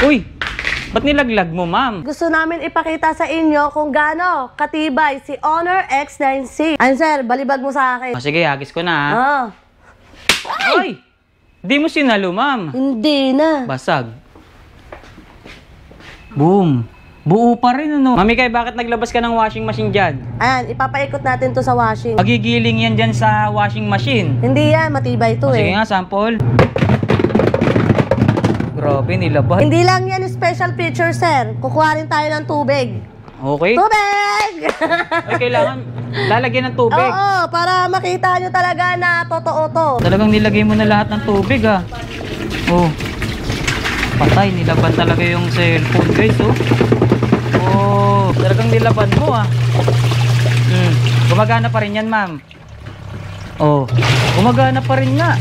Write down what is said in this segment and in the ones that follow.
Uy! Ba't nilaglag mo, ma'am? Gusto namin ipakita sa inyo kung gaano katibay si Honor X9C. Ayun, sir, balibag mo sa akin. Sige, hagis ko na, ha? Oh. Ay! Di mo sinalo, ma'am. Hindi na. Basag. Boom! Buo pa rin, ano? Mami Kay, bakit naglabas ka ng washing machine dyan? Ayan, ipapaikot natin to sa washing. Magigiling yan dyan sa washing machine. Hindi yan, matibay to Sige eh. nga, sample. Grabe, nilabas. Hindi lang yan special feature, sir. Kukuha rin tayo ng tubig. Okay. Tubig! Ay, kailangan lalagyan ng tubig. Oo, para makita nyo talaga na totoo to. Talagang nilagay mo na lahat ng tubig, ah. Oh. Patay, nilaban talaga yung cellphone, guys, oh. Oh, talagang nilaban mo, ah. Gumagana pa rin yan, ma'am. Oh, gumagana pa rin nga.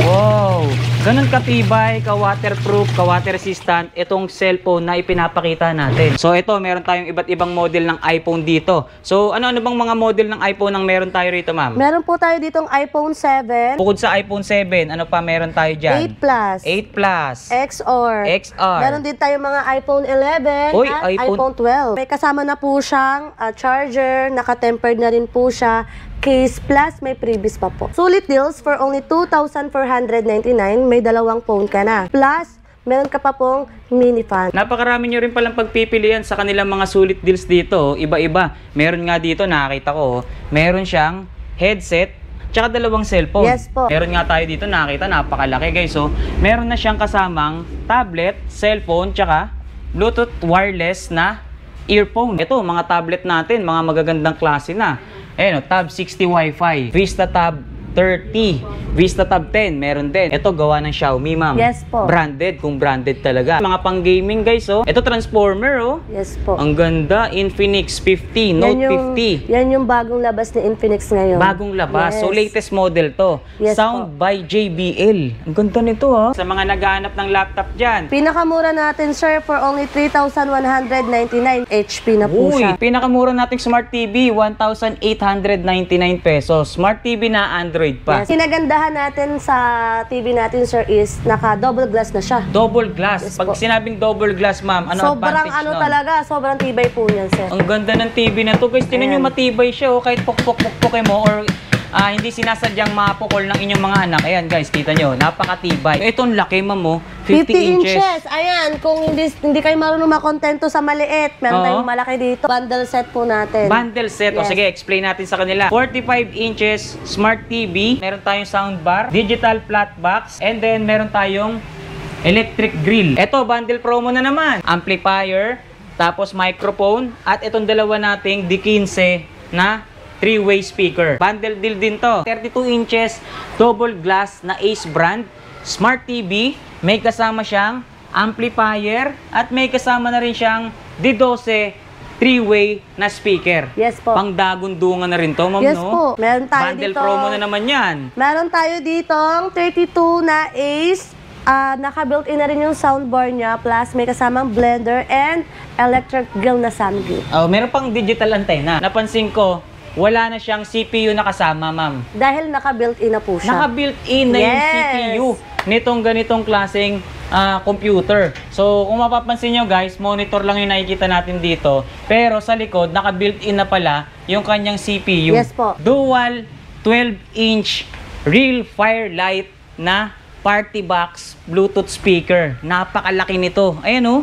Wow, ganun katibay, ka-waterproof, ka-water resistant itong cellphone na ipinapakita natin. So ito, meron tayong iba't ibang model ng iPhone dito. So ano bang mga model ng iPhone ang meron tayo rito, ma'am? Meron po tayo ditong iPhone 7. Bukod sa iPhone 7, ano pa meron tayo dyan? 8 Plus. 8 Plus. XR. XR. Meron din tayo mga iPhone 11 Uy, at iPhone iPhone 12. May kasama na po siyang charger, naka-tempered na rin po siya. Case plus, may previous pa po. Sulit deals for only 2,499. May dalawang phone ka na. Plus, meron ka pa pong mini fan. Napakarami nyo rin palang pagpipilian sa kanilang mga sulit deals dito. Iba-iba. Meron nga dito, nakakita ko, meron siyang headset, tsaka dalawang cellphone. Yes po. Meron nga tayo dito, nakakita, napakalaki guys. So, meron na siyang kasamang tablet, cellphone, tsaka Bluetooth wireless na earphone. Ito, mga tablet natin, mga magagandang klase na. Ayan o, Tab 60 Wi-Fi, Vista Tab 30, Vista Tab 10, meron din. Ito, gawa ng Xiaomi, ma'am. Yes po. Branded, kung branded talaga. Mga pang-gaming, guys, oh. Ito, Transformer, oh. Yes po. Ang ganda, Infinix 50, Note 50. Yan yung bagong labas ni Infinix ngayon. Bagong labas. Yes. So, latest model to. Yes Sound by JBL. Ang ganda nito, ha. Sa mga naghahanap ng laptop dyan. Pinakamura natin, sir, for only 3,199 HP na po Uy, siya. pinakamura nating Smart TV, 1,899 pesos. Smart TV na Android pa. Yes. Kinagandahan natin sa TV natin, sir, is naka-double glass na siya. Double glass. Yes Pag po. sinabing double glass, ma'am, ano Sobrang advantage nun? talaga, sobrang tibay po niyan, sir. Ang ganda ng TV na to. Guys, tinan nyo, matibay siya, oh. Kahit pukpuk-pukpukin mo or hindi sinasadyang mapukol ng inyong mga anak. Ayan, guys, kita nyo, napakatibay. Itong laki, ma'am, oh. 50 inches. Ayan, kung hindi kayo marunong makontento sa maliit, meron tayong malaki dito. Bundle set po natin. Bundle set. O Yes. sige, explain natin sa kanila. 45 inches Smart TV. Meron tayong soundbar, digital flat box, and then meron tayong electric grill. Ito, bundle promo na naman. Amplifier, tapos microphone, at itong dalawa nating D15 na 3-way speaker. Bundle deal din to. 32 inches double glass na Ace brand Smart TV. May kasama siyang amplifier at may kasama na rin siyang D12 3-way na speaker. Yes po. Pangdagundungan na rin to, ma'am, Yes no? po. Meron tayo Bundle dito. promo na naman yan. Meron tayo ditong 32 na Ace. Naka-built-in na rin yung soundbar niya. Plus, may kasamang blender and electric grill na samgyup. Oh, meron pang digital antenna. Napansin ko, wala na siyang CPU na kasama, ma'am. Dahil naka-built-in na po siya. Naka-built-in na yung CPU nitong ganitong klaseng computer. So, kung mapapansin nyo, guys, monitor lang yung nakikita natin dito. Pero sa likod, naka-built-in na pala yung kanyang CPU. Yes po. Dual 12-inch real Firelight na party box Bluetooth speaker. Napakalaki nito. Ayan, oh.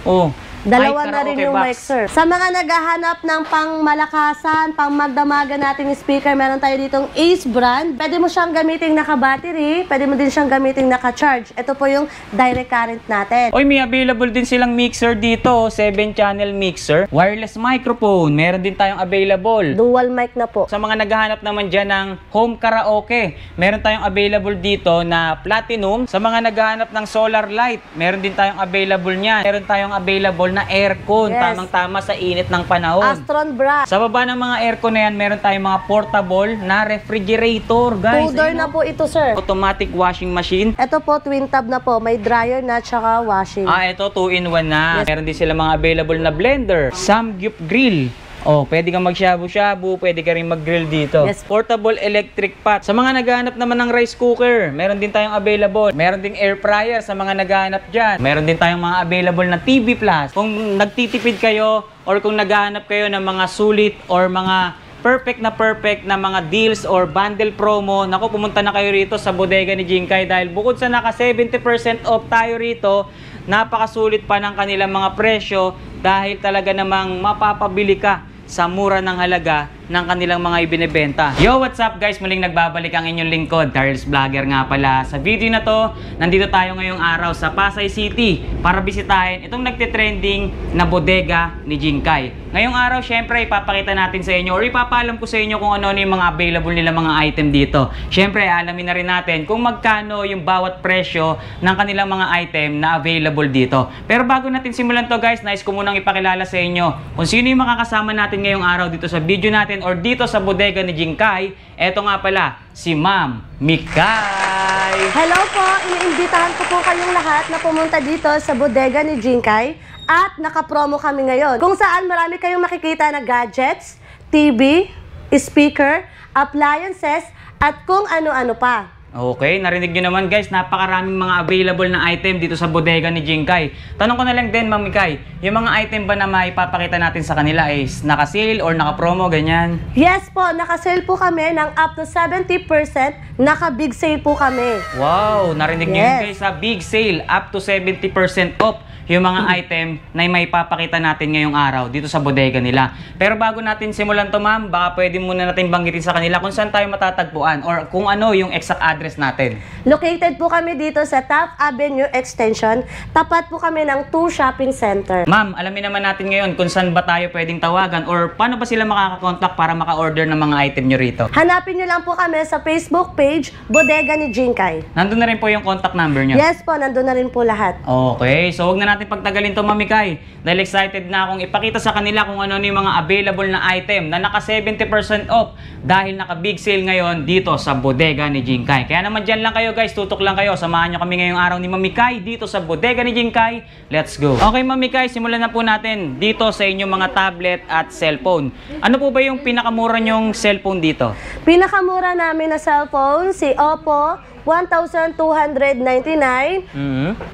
Oh. Dalawa na rin yung mic, sir. Sa mga naghahanap ng pangmalakasan, pangmagdamaga nating speaker, meron tayo ditong Ace brand. Pwede mo siyang gamiting naka-battery, pwede mo din siyang gamiting naka-charge. Ito po yung direct current natin. Oy, may available din silang mixer dito, 7-channel mixer. Wireless microphone, meron din tayong available. Dual mic na po. Sa mga naghahanap naman dyan ng home karaoke, meron tayong available dito na platinum. Sa mga naghahanap ng solar light, meron din tayong available niyan. Meron tayong available na aircon, Yes. tamang-tama sa init ng panahon. Astron brand. Sa baba ng mga aircon na yan, meron tayong mga portable na refrigerator, guys. Two-door na po ito, sir. Automatic washing machine. Ito po, twin tab na po. May dryer na tsaka washing. Ito 2-in-1 na. Yes. Meron din sila mga available na blender, samgyup grill. Oh, pwede kang mag-shabu-shabu, pwede ka rin mag-grill dito. Yes. Portable electric pot. Sa mga naghahanap naman ng rice cooker, meron din tayong available. Meron ding air fryer sa mga naghahanap dyan. Meron din tayong mga available na TV Plus. Kung nagtitipid kayo or kung naghahanap kayo ng mga sulit or mga perfect na mga deals or bundle promo, naku, pumunta na kayo rito sa bodega ni Jinkai dahil bukod sa naka 70% off tayo rito, napakasulit pa ng kanilang mga presyo dahil talaga namang mapapabili ka sa mura ng halaga ng kanilang mga ibinebenta. Yo, what's up guys? Muling nagbabalik ang inyong lingkod, Carl's Vlogger nga pala. Sa video na to, nandito tayo ngayong araw sa Pasay City para bisitahin itong nagtitrending na bodega ni Jinkai. Ngayong araw, syempre, ipapakita natin sa inyo or ipapaalam ko sa inyo kung ano yung mga available nila mga item dito. Syempre, alamin na rin natin kung magkano yung bawat presyo ng kanilang mga item na available dito. Pero bago natin simulan to guys, nais ko munang ipakilala sa inyo kung sino yung makakasama natin ngayong araw dito sa video natin or dito sa bodega ni Jinkai. Eto nga pala, si Ma'am Mikay. Hello po, iniimbitahan ko po kayong lahat na pumunta dito sa bodega ni Jinkai at nakapromo kami ngayon. Kung saan marami kayong makikita na gadgets, TV, speaker, appliances, at kung ano-ano pa. Okay, narinig nyo naman guys, napakaraming mga available na item dito sa bodega ni Jinkai. Tanong ko na lang din, Ma'am Mikay, yung mga item ba na maipapakita natin sa kanila is naka-sale or naka-promo, ganyan? Yes po, naka-sale po kami ng up to 70%, naka-big sale po kami. Wow, narinig nyo yun guys, sa big sale, up to 70% off yung mga item na may papakita natin ngayong araw dito sa bodega nila. Pero bago natin simulan to ma'am, baka pwede muna natin banggitin sa kanila kung saan tayo matatagpuan or kung ano yung exact address natin. Located po kami dito sa Taft Avenue Extension. Tapat po kami ng 2 shopping center. Ma'am, alamin naman natin ngayon kung saan ba tayo pwedeng tawagan or paano ba sila makakakontak para maka-order ng mga item nyo rito. Hanapin nyo lang po kami sa Facebook page, Bodega ni Jinkai. Nandun na rin po yung contact number nyo. Yes po, nandun na rin po lahat. Okay, so huwag na natin pagtagalin to Ma'am Mikay dahil excited na akong ipakita sa kanila kung ano yung mga available na item na naka 70% off dahil naka big sale ngayon dito sa bodega ni Jinkai. Kaya naman dyan lang kayo guys, tutok lang kayo, samahan nyo kami ngayong araw ni Ma'am Mikay dito sa bodega ni Jinkai. Let's go! Okay Ma'am Mikay, simulan na po natin dito sa inyong mga tablet at cellphone. Ano po ba yung pinakamura nyong cellphone dito? Pinakamura namin na cellphone, si Oppo, 1,299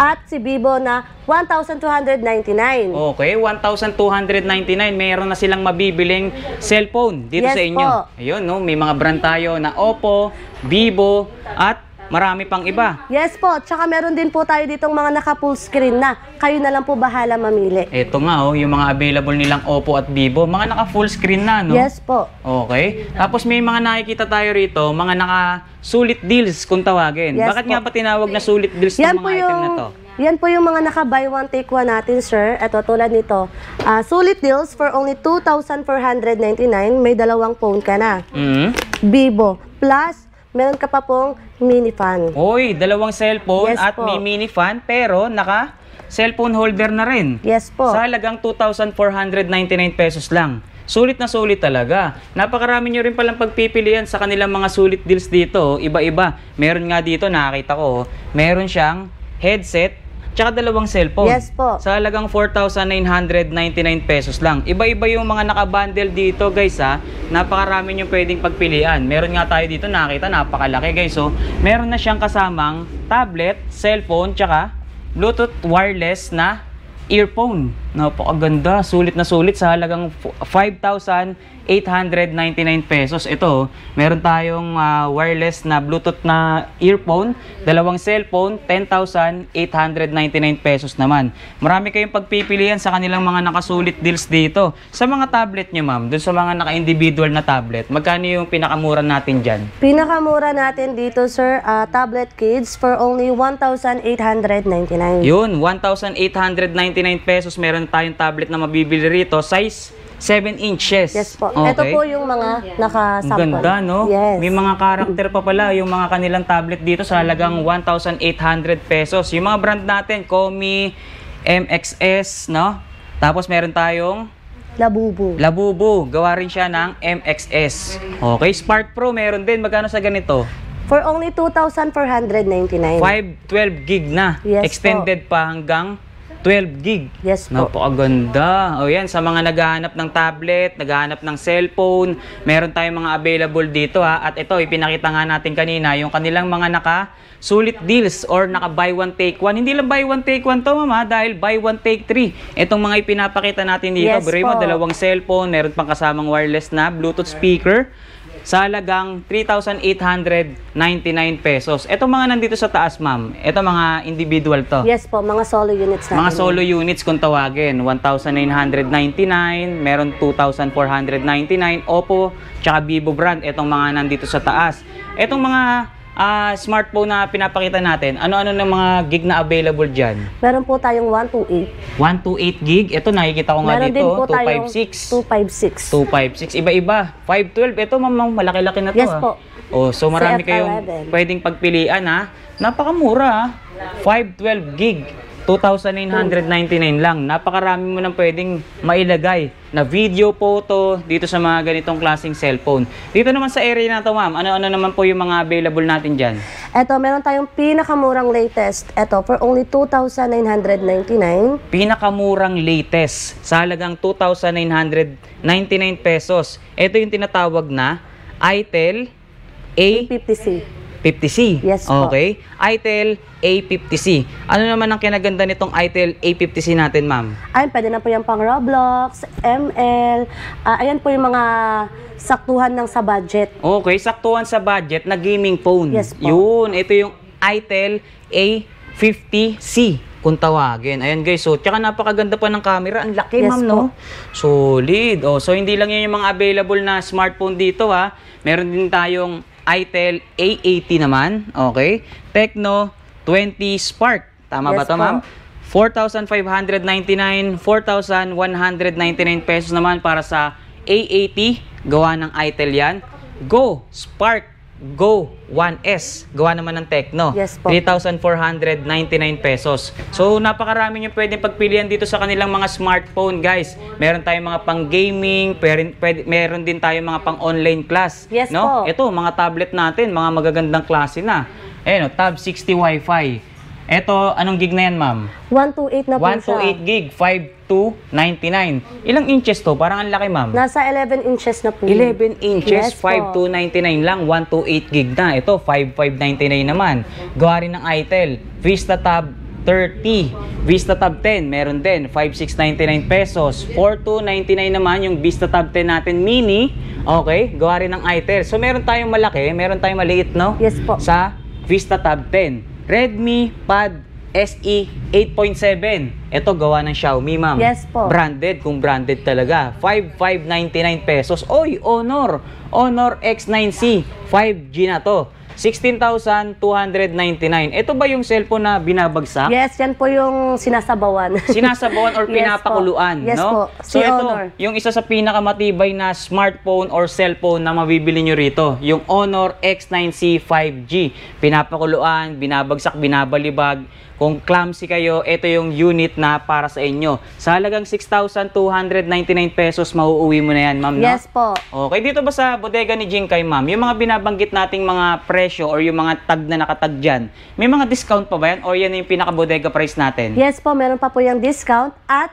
at si Vivo na 1,299. Okay, 1,299. Meron na silang mabibiling cellphone dito Yes sa inyo. po. Ayun, no? May mga brand tayo na Oppo, Vivo, at marami pang iba. Yes po, tsaka meron din po tayo ditong mga naka-full screen na. Kayo na lang po bahala mamili. Ito nga, oh, yung mga available nilang Oppo at Vivo. Mga naka-full screen na, no? Yes po. Okay. Tapos may mga nakikita tayo rito, mga naka-sulit deals kung tawagin. Yes Bakit po. nga ba tinawag na sulit deals ng mga item na to? Yan po yung mga naka-buy one take one natin, sir. Ito, tulad nito. Sulit deals for only 2,499. May dalawang phone ka na. Vivo. Plus, meron ka pa pong mini fan. Oy, dalawang cellphone Yes at po. may mini fan pero naka cellphone holder na rin. Yes po. Sa halagang 2,499 pesos lang. Sulit na sulit talaga. Napakarami nyo rin palang pagpipilian sa kanilang mga sulit deals dito. Iba-iba. Meron nga dito, nakakita ko, meron siyang headset tsaka dalawang cellphone. Yes po. Sa halagang 4,999 pesos lang. Iba-iba yung mga nakabundle dito guys ha. Napakarami nyo pwedeng pagpilian. Meron nga tayo dito, nakita, napakalaki guys. So, meron na siyang kasamang tablet, cellphone, tsaka Bluetooth wireless na earphone. Napakaganda. Sulit na sulit sa halagang 5,899 pesos. Ito, meron tayong wireless na Bluetooth na earphone, dalawang cellphone, 10,899 pesos naman. Marami kayong pagpipilian sa kanilang mga nakasulit deals dito. Sa mga tablet nyo, ma'am, dun sa mga naka-individual na tablet, magkano yung pinakamura natin dyan? Pinakamura natin dito, sir, tablet kids for only 1,899. Yun, 1,899 pesos. Meron tayong tablet na mabibili rito, size 7 inches. Yes po. Okay. Ito po yung mga naka-sample. Ganda, no? Yes. May mga karakter pa pala yung mga kanilang tablet dito sa halagang 1,800 pesos. Yung mga brand natin, Komi, MXS, no? Tapos meron tayong Labubu. Labubu. Gawa rin siya ng MXS. Okay, Spark Pro meron din. Magkano sa ganito? For only 2,499. 512 gig na. Yes Extended pa hanggang 12 gig. Yes po. Napakaganda. O yan, sa mga naghahanap ng tablet, naghahanap ng cellphone, meron tayong mga available dito ha. At ito, ipinakita nga natin kanina, yung kanilang mga sulit deals or naka buy one take one. Hindi lang buy one take one to mama, dahil buy one take three. Itong mga ipinapakita natin dito, Yes bro, po. dalawang cellphone, meron pang kasamang wireless na Bluetooth speaker sa halagang 3,899 pesos. Ito mga nandito sa taas, ma'am. Ito mga individual to. Yes po, mga solo units natin. Mga solo units kung tawagin. 1,999, meron 2,499, Oppo, tsaka Vivo brand. Itong mga nandito sa taas. Itong mga smartphone na pinapakita natin, ano-ano ng mga gig na available dyan? Meron po tayong 128. 128 gig. Ito nakikita ko nga Meron dito. din po tayong 256. 256. Iba-iba. 512. Ito ma'am, malaki-laki na to. Yes ha? po. Oh, so marami CF11. kayong pwedeng pagpilian ha. Napakamura ha. 512 gig. 2,999 lang. Napakarami mo nang pwedeng mailagay na video, photo dito sa mga ganitong klaseng cellphone. Dito naman sa area na to, ma'am, ano-ano naman po yung mga available natin dyan? Ito, meron tayong pinakamurang latest. Ito, for only 2,999. Pinakamurang latest sa halagang 2,999 pesos. Ito yung tinatawag na Itel A50C. A50C. Yes po. Okay. Itel A50C. Ano naman ang kinaganda nitong Itel A50C natin, ma'am? Ayun, pwede na po yung pang Roblox, ML. Ayan po yung mga saktuhan ng sa budget. Okay, saktuhan sa budget na gaming phone. Yes po. Yun, ito yung Itel A50C kung tawagin. Ayan guys, so tsaka napakaganda pa ng camera. Ang laki, Yes ma'am, po. no? Solid. Oh, so hindi lang yun yung mga available na smartphone dito ha. Meron din tayong Itel A80 naman. Okay. Tecno 20 Spark. Tama ba Yes to, po. ma'am? 4,599, 4,199 pesos naman para sa A80. Gawa ng Itel yan. Go Spark Go 1S. Gawa naman ng Tecno. Yes po. 3,499 pesos. So, napakarami nyo pwedeng pagpilian dito sa kanilang mga smartphone, guys. Meron tayong mga pang gaming, meron din tayong mga pang online class. Yes no? po. Ito, mga tablet natin, mga magagandang klase na. Ayan, Tab 60 Wi-Fi. Ito, anong gig na yan, ma'am? 128 na po siya. 128 gig, 5299. Ilang inches to? Parang ang laki, ma'am. Nasa 11 inches na po. 11 inches, Yes po. 5299 lang, 128 gig na. Ito, 5599 naman. Gawa rin ng Itel. Vista Tab 30. Vista Tab 10, meron din. 5699 pesos. 4299 naman yung Vista Tab 10 natin mini. Okay, gawa rin ng Itel. So, meron tayong malaki, meron tayong maliit, no? Yes po. Sa Vista Tab 10. Redmi Pad SE 8.7. Ito gawa ng Xiaomi, ma'am. Yes po. Branded, kung branded talaga. 5,599 pesos. Oy, Honor X9C. 5G na to. 16,299. Ito ba yung cellphone na binabagsak? Yes, yan po yung sinasabawan. Sinasabawan or Yes pinapakuluan, po. Yes no? po. So Si ito, Honor. yung isa sa pinakamatibay na smartphone or cellphone na mabibili nyo rito, yung Honor X9C 5G. Pinapakuluan, binabagsak, binabalibag. Kung clumsy kayo, ito yung unit na para sa inyo. Sa halagang 6,299 pesos, mauuwi mo na yan, ma'am, no? Yes po. Okay, dito ba sa bodega ni Jinkai, ma'am, yung mga binabanggit nating mga presyo or yung mga tag na nakatag dyan, may mga discount pa ba yan? O yan yung pinaka-bodega price natin? Yes po, meron pa po yung discount at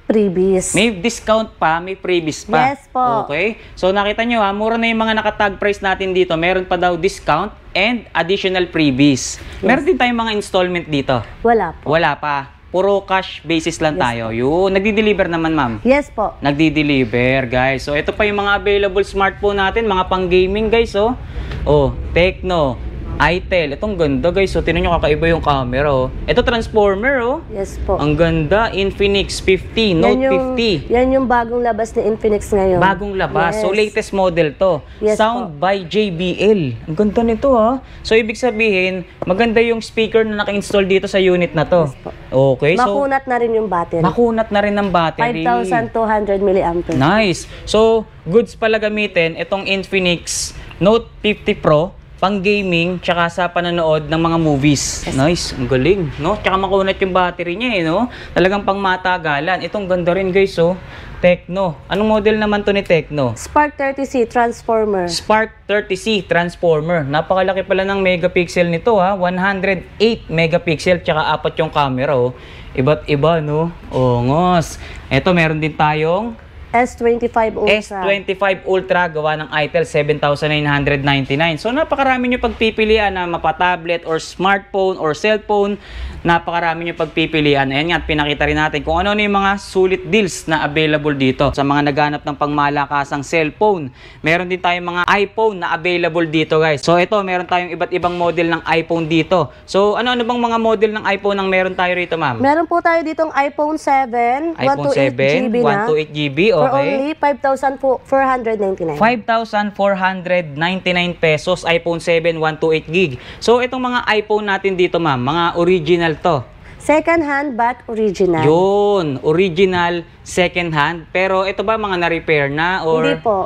freebies. May discount pa, may freebies pa. Yes po. Okay? So nakita nyo ha, mura na yung mga nakatag price natin dito. Meron pa daw discount and additional freebies. Meron din tayong mga installment dito. Wala po. Wala pa. Puro cash basis lang Yes tayo. Yun, nagdi-deliver naman, ma'am. Yes po. Nagdi-deliver, guys. So, ito pa yung mga available smartphone natin, mga pang-gaming, guys, oh. Oh, Tecno, Itel. Itong ganda, guys. So, tinan nyo, kakaiba yung camera, oh. Ito, Transformer, oh. Yes po. Ang ganda, Infinix 50, Note 50. Yan yung bagong labas ni Infinix ngayon. Bagong labas. Yes. So, latest model to. Yes Sound by JBL. Ang ganda nito, ha. So, ibig sabihin, maganda yung speaker na naka-install dito sa unit na to. Yes po. Okay, so, Makunat na rin yung battery. makunat na rin ng battery. 5,200 mAh. Nice. So, goods pala gamitin itong Infinix Note 50 Pro pang gaming tsaka sa panonood ng mga movies. Nice. Ang galing, no? Tsaka makunat yung battery niya, no? Talagang pang matagalan. Itong ganda rin, guys, oh. Tecno. Anong model naman to ni Tecno? Spark 30C Transformer. Spark 30C Transformer. Napakalaki pala ng megapixel nito ha. 108 megapixel tsaka 4 yung camera oh. Iba't iba no. Ongos. Ito meron din tayong S25 Ultra. S25 Ultra gawa ng Itel 7,999. So napakarami nyo pagpipilian na mapa-tablet or smartphone or cellphone. Napakarami nyo pagpipilian. Ayan nga, pinakita rin natin kung ano yung mga sulit deals na available dito. Sa mga naghanap ng pangmalakasang cellphone, meron din tayong mga iPhone na available dito guys. So ito, meron tayong iba't ibang model ng iPhone dito. So ano-ano bang mga model ng iPhone ang meron tayo rito ma'am? Meron po tayo ditong iPhone 7, iPhone 128GB 7, na. 128GB, For okay. only 5,499. 5,499 pesos, iPhone 7, 128 gig. So, itong mga iPhone natin dito, ma'am, mga original to. Second hand but original. Yun, original, second hand. Pero ito ba mga na-repair na? Or Hindi po.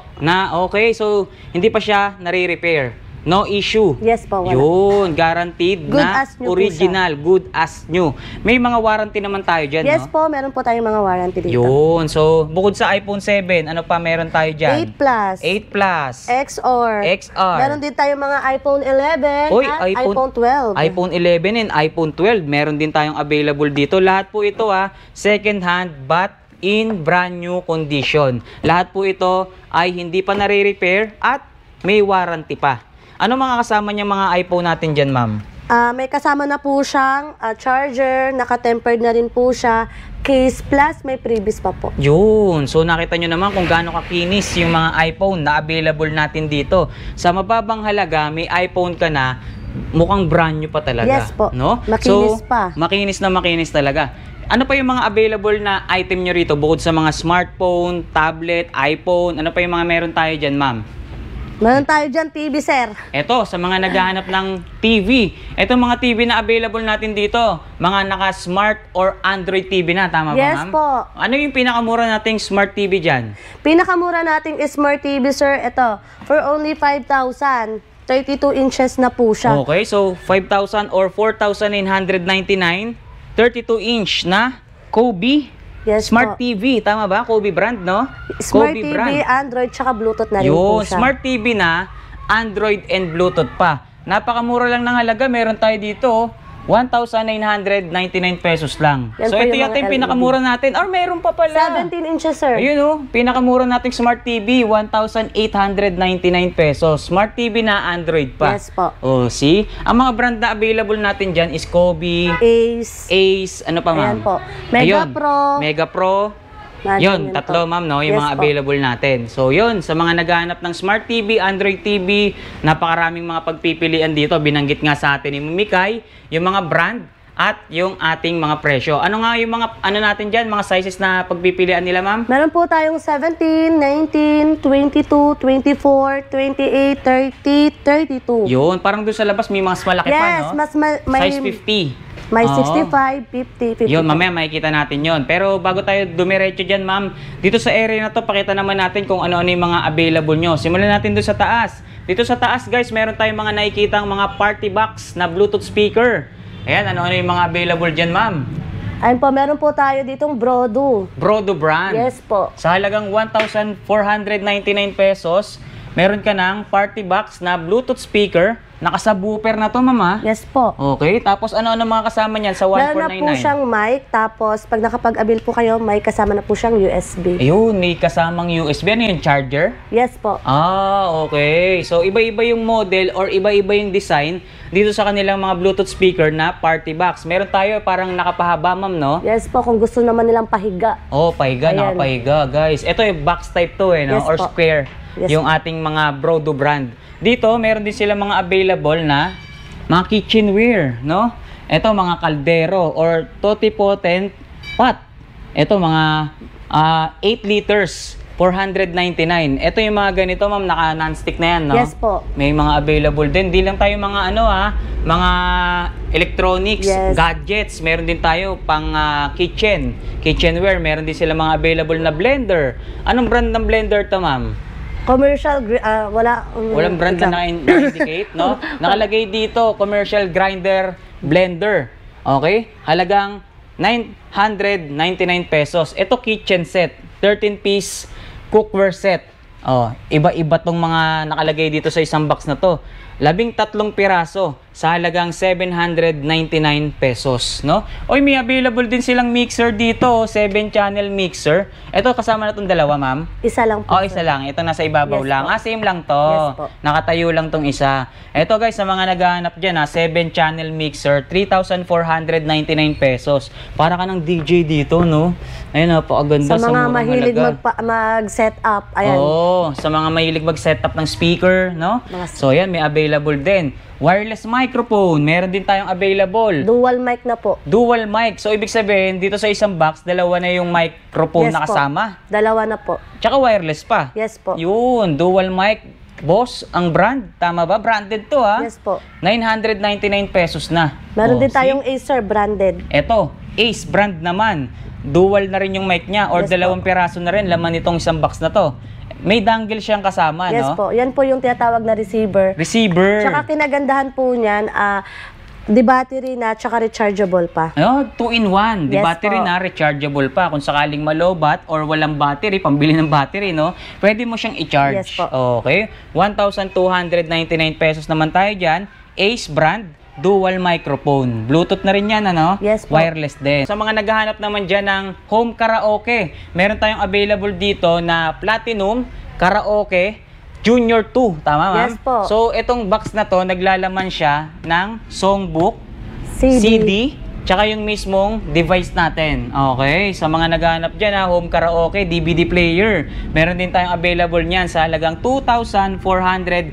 Okay, so hindi pa siya nare-repair. No issue. Yes po, wala. Yun, guaranteed Good na as new po original, good as new. May mga warranty naman tayo dyan, Yes no? po, meron po tayong mga warranty dito. Yun, so bukod sa iPhone 7, ano pa meron tayo dyan? 8 Plus. 8 Plus. XR. XR. Meron din tayong mga iPhone 11 Uy, at iPhone 12. iPhone 11 and iPhone 12. Meron din tayong available dito. Lahat po ito second hand but in brand new condition. Lahat po ito ay hindi pa nare-repair at may warranty pa. Ano mga kasama niya mga iPhone natin dyan, ma'am? May kasama na po siyang charger, naka-tempered na rin po siya, case plus may previous pa po. Yun. So nakita nyo naman kung gaano kakinis yung mga iPhone na available natin dito. Sa mababang halaga, may iPhone ka na, mukhang brand new pa talaga. Yes po. No? Makinis so, pa. Makinis na makinis talaga. Ano pa yung mga available na item nyo rito? Bukod sa mga smartphone, tablet, iPhone, ano pa yung mga meron tayo dyan, ma'am? Meron tayo dyan TV, sir. Ito, sa mga naghahanap ng TV. Ito mga TV na available natin dito. Mga naka-smart or Android TV na. Tama ba, Yes ma'am? po. Ano yung pinakamura nating smart TV dyan? Pinakamura nating Smart TV, sir, ito, for only 5,000. 32 inches na po siya. Okay, so 5,000 or 4,999. 32 inch na Kobe Yes Smart po. TV. Tama ba? Kobe brand, no? Smart Kobe TV, brand. Android, tsaka Bluetooth na rin po Yun, siya. Smart TV na, Android and Bluetooth pa. Napakamura lang ng halaga. Meron tayo dito, 1,999 pesos lang. Yan So po ito yung yata mga yung LED. pinakamura natin. Or meron pa pala. 17 inches, sir. Ayun oh, pinakamura nating Smart TV, 1,899 pesos. Smart TV na Android pa. Yes po. Oh, see? Ang mga brand na available natin dyan is Kobe, Ace. ano pa ma'am? Ayan po. Mega Ayun, Pro. Mega Pro. Yun Tatlo ma'am, no? Yung Yes mga po. available natin. So yun, sa mga naghahanap ng Smart TV, Android TV, napakaraming mga pagpipilian dito. Binanggit nga sa atin ni Mimikay, yung mga brand at yung ating mga presyo. Ano nga yung mga, ano natin dyan, mga sizes na pagpipilian nila ma'am? Meron po tayong 17, 19, 22, 24, 28, 30, 32. Yun, parang doon sa labas may mas malaki pa, Yes, no? mas may Size 50. May Oo. 65, 50, 50. Yun, mamaya makikita natin yun. Pero bago tayo dumiretso dyan, ma'am, dito sa area na to, pakita naman natin kung ano-ano yung mga available nyo. Simulan natin doon sa taas. Dito sa taas, guys, meron tayong mga nakikitang mga party box na Bluetooth speaker. Ayan, ano-ano yung mga available dyan, ma'am? Ayun po, meron po tayo ditong Brodo. Brodo brand. Yes po. Sa halagang 1,499 pesos, meron ka ng party box na Bluetooth speaker. Naka-subwoofer na to, mama. Yes po. Okay, tapos ano-ano mga kasama niyan sa Meron na po 1,499? siyang mic, tapos pag nakapag-avail po kayo, may kasama na po siyang USB. Ayun, may kasamang USB. Ano yung charger? Yes po. Okay. So, iba-iba yung model or iba-iba yung design dito sa kanilang mga Bluetooth speaker na party box. Meron tayo parang nakapahaba, ma'am, no? Yes po, kung gusto naman nilang pahiga. Oh, pahiga, Ayan. nakapahiga, guys. Ito yung box type to, eh, no? Yes Or po. square. Yes Yung ating mga Brodo brand. Dito, meron din sila mga available na mga kitchenware, no? Ito, mga kaldero or totipotent pot. Ito, mga 8 liters, 499. Ito yung mga ganito, ma'am, naka non-stick na yan, no? Yes po. May mga available din. Di lang tayo mga mga electronics, Yes. gadgets. Meron din tayo pang kitchenware. Meron din sila mga available na blender. Anong brand ng blender to, ma'am? Commercial, Walang brand na na-indicate, no? Nakalagay dito, commercial grinder blender. Okay? Halagang 999 pesos. Ito kitchen set. 13-piece cookware set. Oh, iba-iba tong mga nakalagay dito sa isang box na to. 13 piraso sa halagang 799 pesos, no? Oy, may available din silang mixer dito, 7-channel mixer. Ito kasama na tong dalawa, ma'am. Isa lang po. Oh, isa lang. Ito nasa ibabaw Yes lang. po. Same lang to. Yes po. Nakatayo lang tong isa. Ito guys, sa mga naghahanap dyan, 7-channel mixer, 3,499 pesos. Para ka ng DJ dito, no? Ayun, napakaganda. Sa mga murang mahilig halaga. mag-set up, ayan. Oo, sa mga mahilig mag-setup ng speaker, no? So, yan, may available din. Wireless microphone, meron din tayong available. Dual mic na po. Dual mic. So, ibig sabihin, dito sa isang box, dalawa na yung microphone Yes na po. kasama. Dalawa na po. Tsaka wireless pa. Yes po. Yun, dual mic. Boss, ang brand. Tama ba? Branded to, ha? Yes po. 999 pesos na. Meron Oh, din tayong see? Acer branded. Eto, Ace brand naman. Dual na rin yung mic niya or Yes dalawang piraso na rin laman itong isang box na to. May dangle siyang kasama, Yes no? po. Yan po yung tinatawag na receiver. Receiver. Tsaka kinagandahan po niyan, di battery na, tsaka rechargeable pa. Oh, 2-in-1. Di Yes battery po. na, rechargeable pa. Kung sakaling malobat or walang battery, pambili ng battery, no? Pwede mo siyang i-charge. Yes po. Okay. 1,299 pesos naman tayo dyan. Ace brand. Dual microphone. Bluetooth na rin yan, ano? Yes po. Wireless din. Sa mga naghahanap naman dyan ng home karaoke, meron tayong available dito na Platinum Karaoke Junior 2. Tama, ma'am? Yes po. So, itong box na to, naglalaman siya ng songbook, CD. CD, tsaka yung mismong device natin. Okay? Sa mga naghahanap dyan, home karaoke, DVD player. Meron din tayong available niyan sa halagang 2,499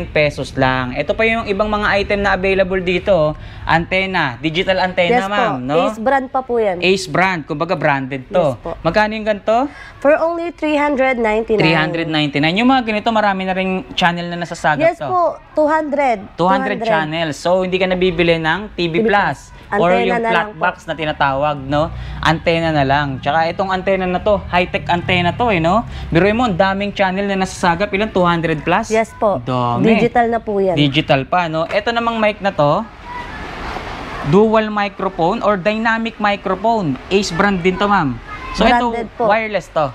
pesos lang. Ito pa yung ibang mga item na available dito. Antenna, digital antenna, Yes po. ma'am. No? Ace brand pa po yan. Ace brand, kumbaga branded to. Yes po. Magkano yung ganito? For only 399. 399. Yung mga ganito, marami na ring channel na nasasagap Yes to. po. 200. 200 channels. So, hindi ka nabibili ng TV Plus. Or Antena yung na flat lang po. box na tinatawag, no? Antena na lang. Tsaka itong antena na to, high-tech antena to, no? Biruin mo, ang daming channel na nasasagap. Ilan? 200 plus? Yes po. Dami. Digital na po yan. Digital pa, no? Ito namang mic na to, dual microphone or dynamic microphone. Ace brand din to, ma'am. So, Branded ito, po. wireless to.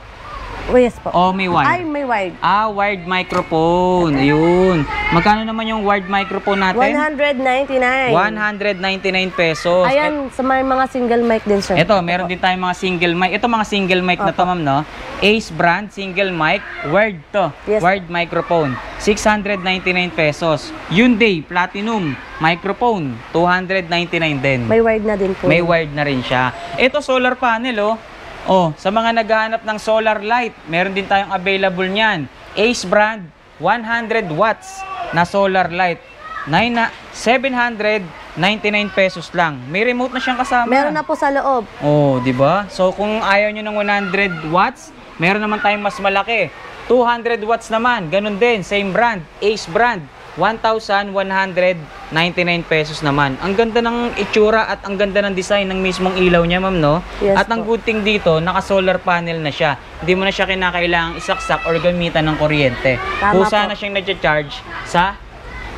Oh, yes po. O may wire? Ay, may wide. Wired microphone. Ayun. Magkano naman yung wired microphone natin? 199. 199 pesos. Ayan, sa may mga single mic din, sir. Ito, meron din tayong mga single mic. Ito mga single mic na to, ma'am, no? Ace brand, single mic, wired to. Yes. Wired microphone. 699 pesos. Hyundai Platinum microphone, 299 din. May wide na din po. May wired na rin siya. Ito, solar panel, oh. Oh, sa mga naghahanap ng solar light, meron din tayong available niyan. Ace brand, 100 watts na solar light. 799 pesos lang. May remote na siyang kasama. Meron na po sa loob. Oh, di ba? So kung ayaw nyo ng 100 watts, meron naman tayong mas malaki. 200 watts naman, ganun din, same brand, Ace brand. 1,199 pesos naman. Ang ganda ng itsura at ang ganda ng design ng mismong ilaw niya, ma'am, no? Yes At ang po. good thing dito, naka-solar panel na siya. Hindi mo na siya kinakailangang isaksak or gamitan ng kuryente. Tama Kusa po. na siyang nag-charge sa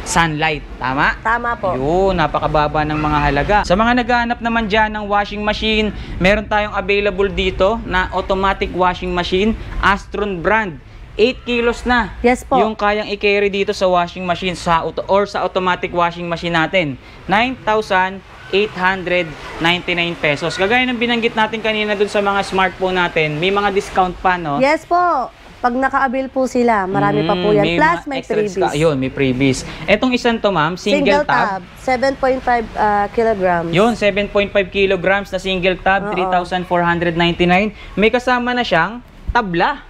sunlight. Tama? Tama po. Yun, napakababa ng mga halaga. Sa mga naghahanap naman dyan ng washing machine, meron tayong available dito na automatic washing machine, Astron brand. 8 kilos na. Yes po. Yung kayang i-carry dito sa washing machine sa automatic washing machine natin. 9,899 pesos. Kagaya ng binanggit natin kanina dun sa mga smartphone natin, may mga discount pa, no? Yes po. Pag naka-avail po sila, marami pa po yan. Plus, mga may extra freebies. Yun, may freebies. Etong isang to, ma'am, single tab. 7.5 kilograms. Yun, 7.5 kilograms na single tab, Oo. 3,499. May kasama na siyang tabla.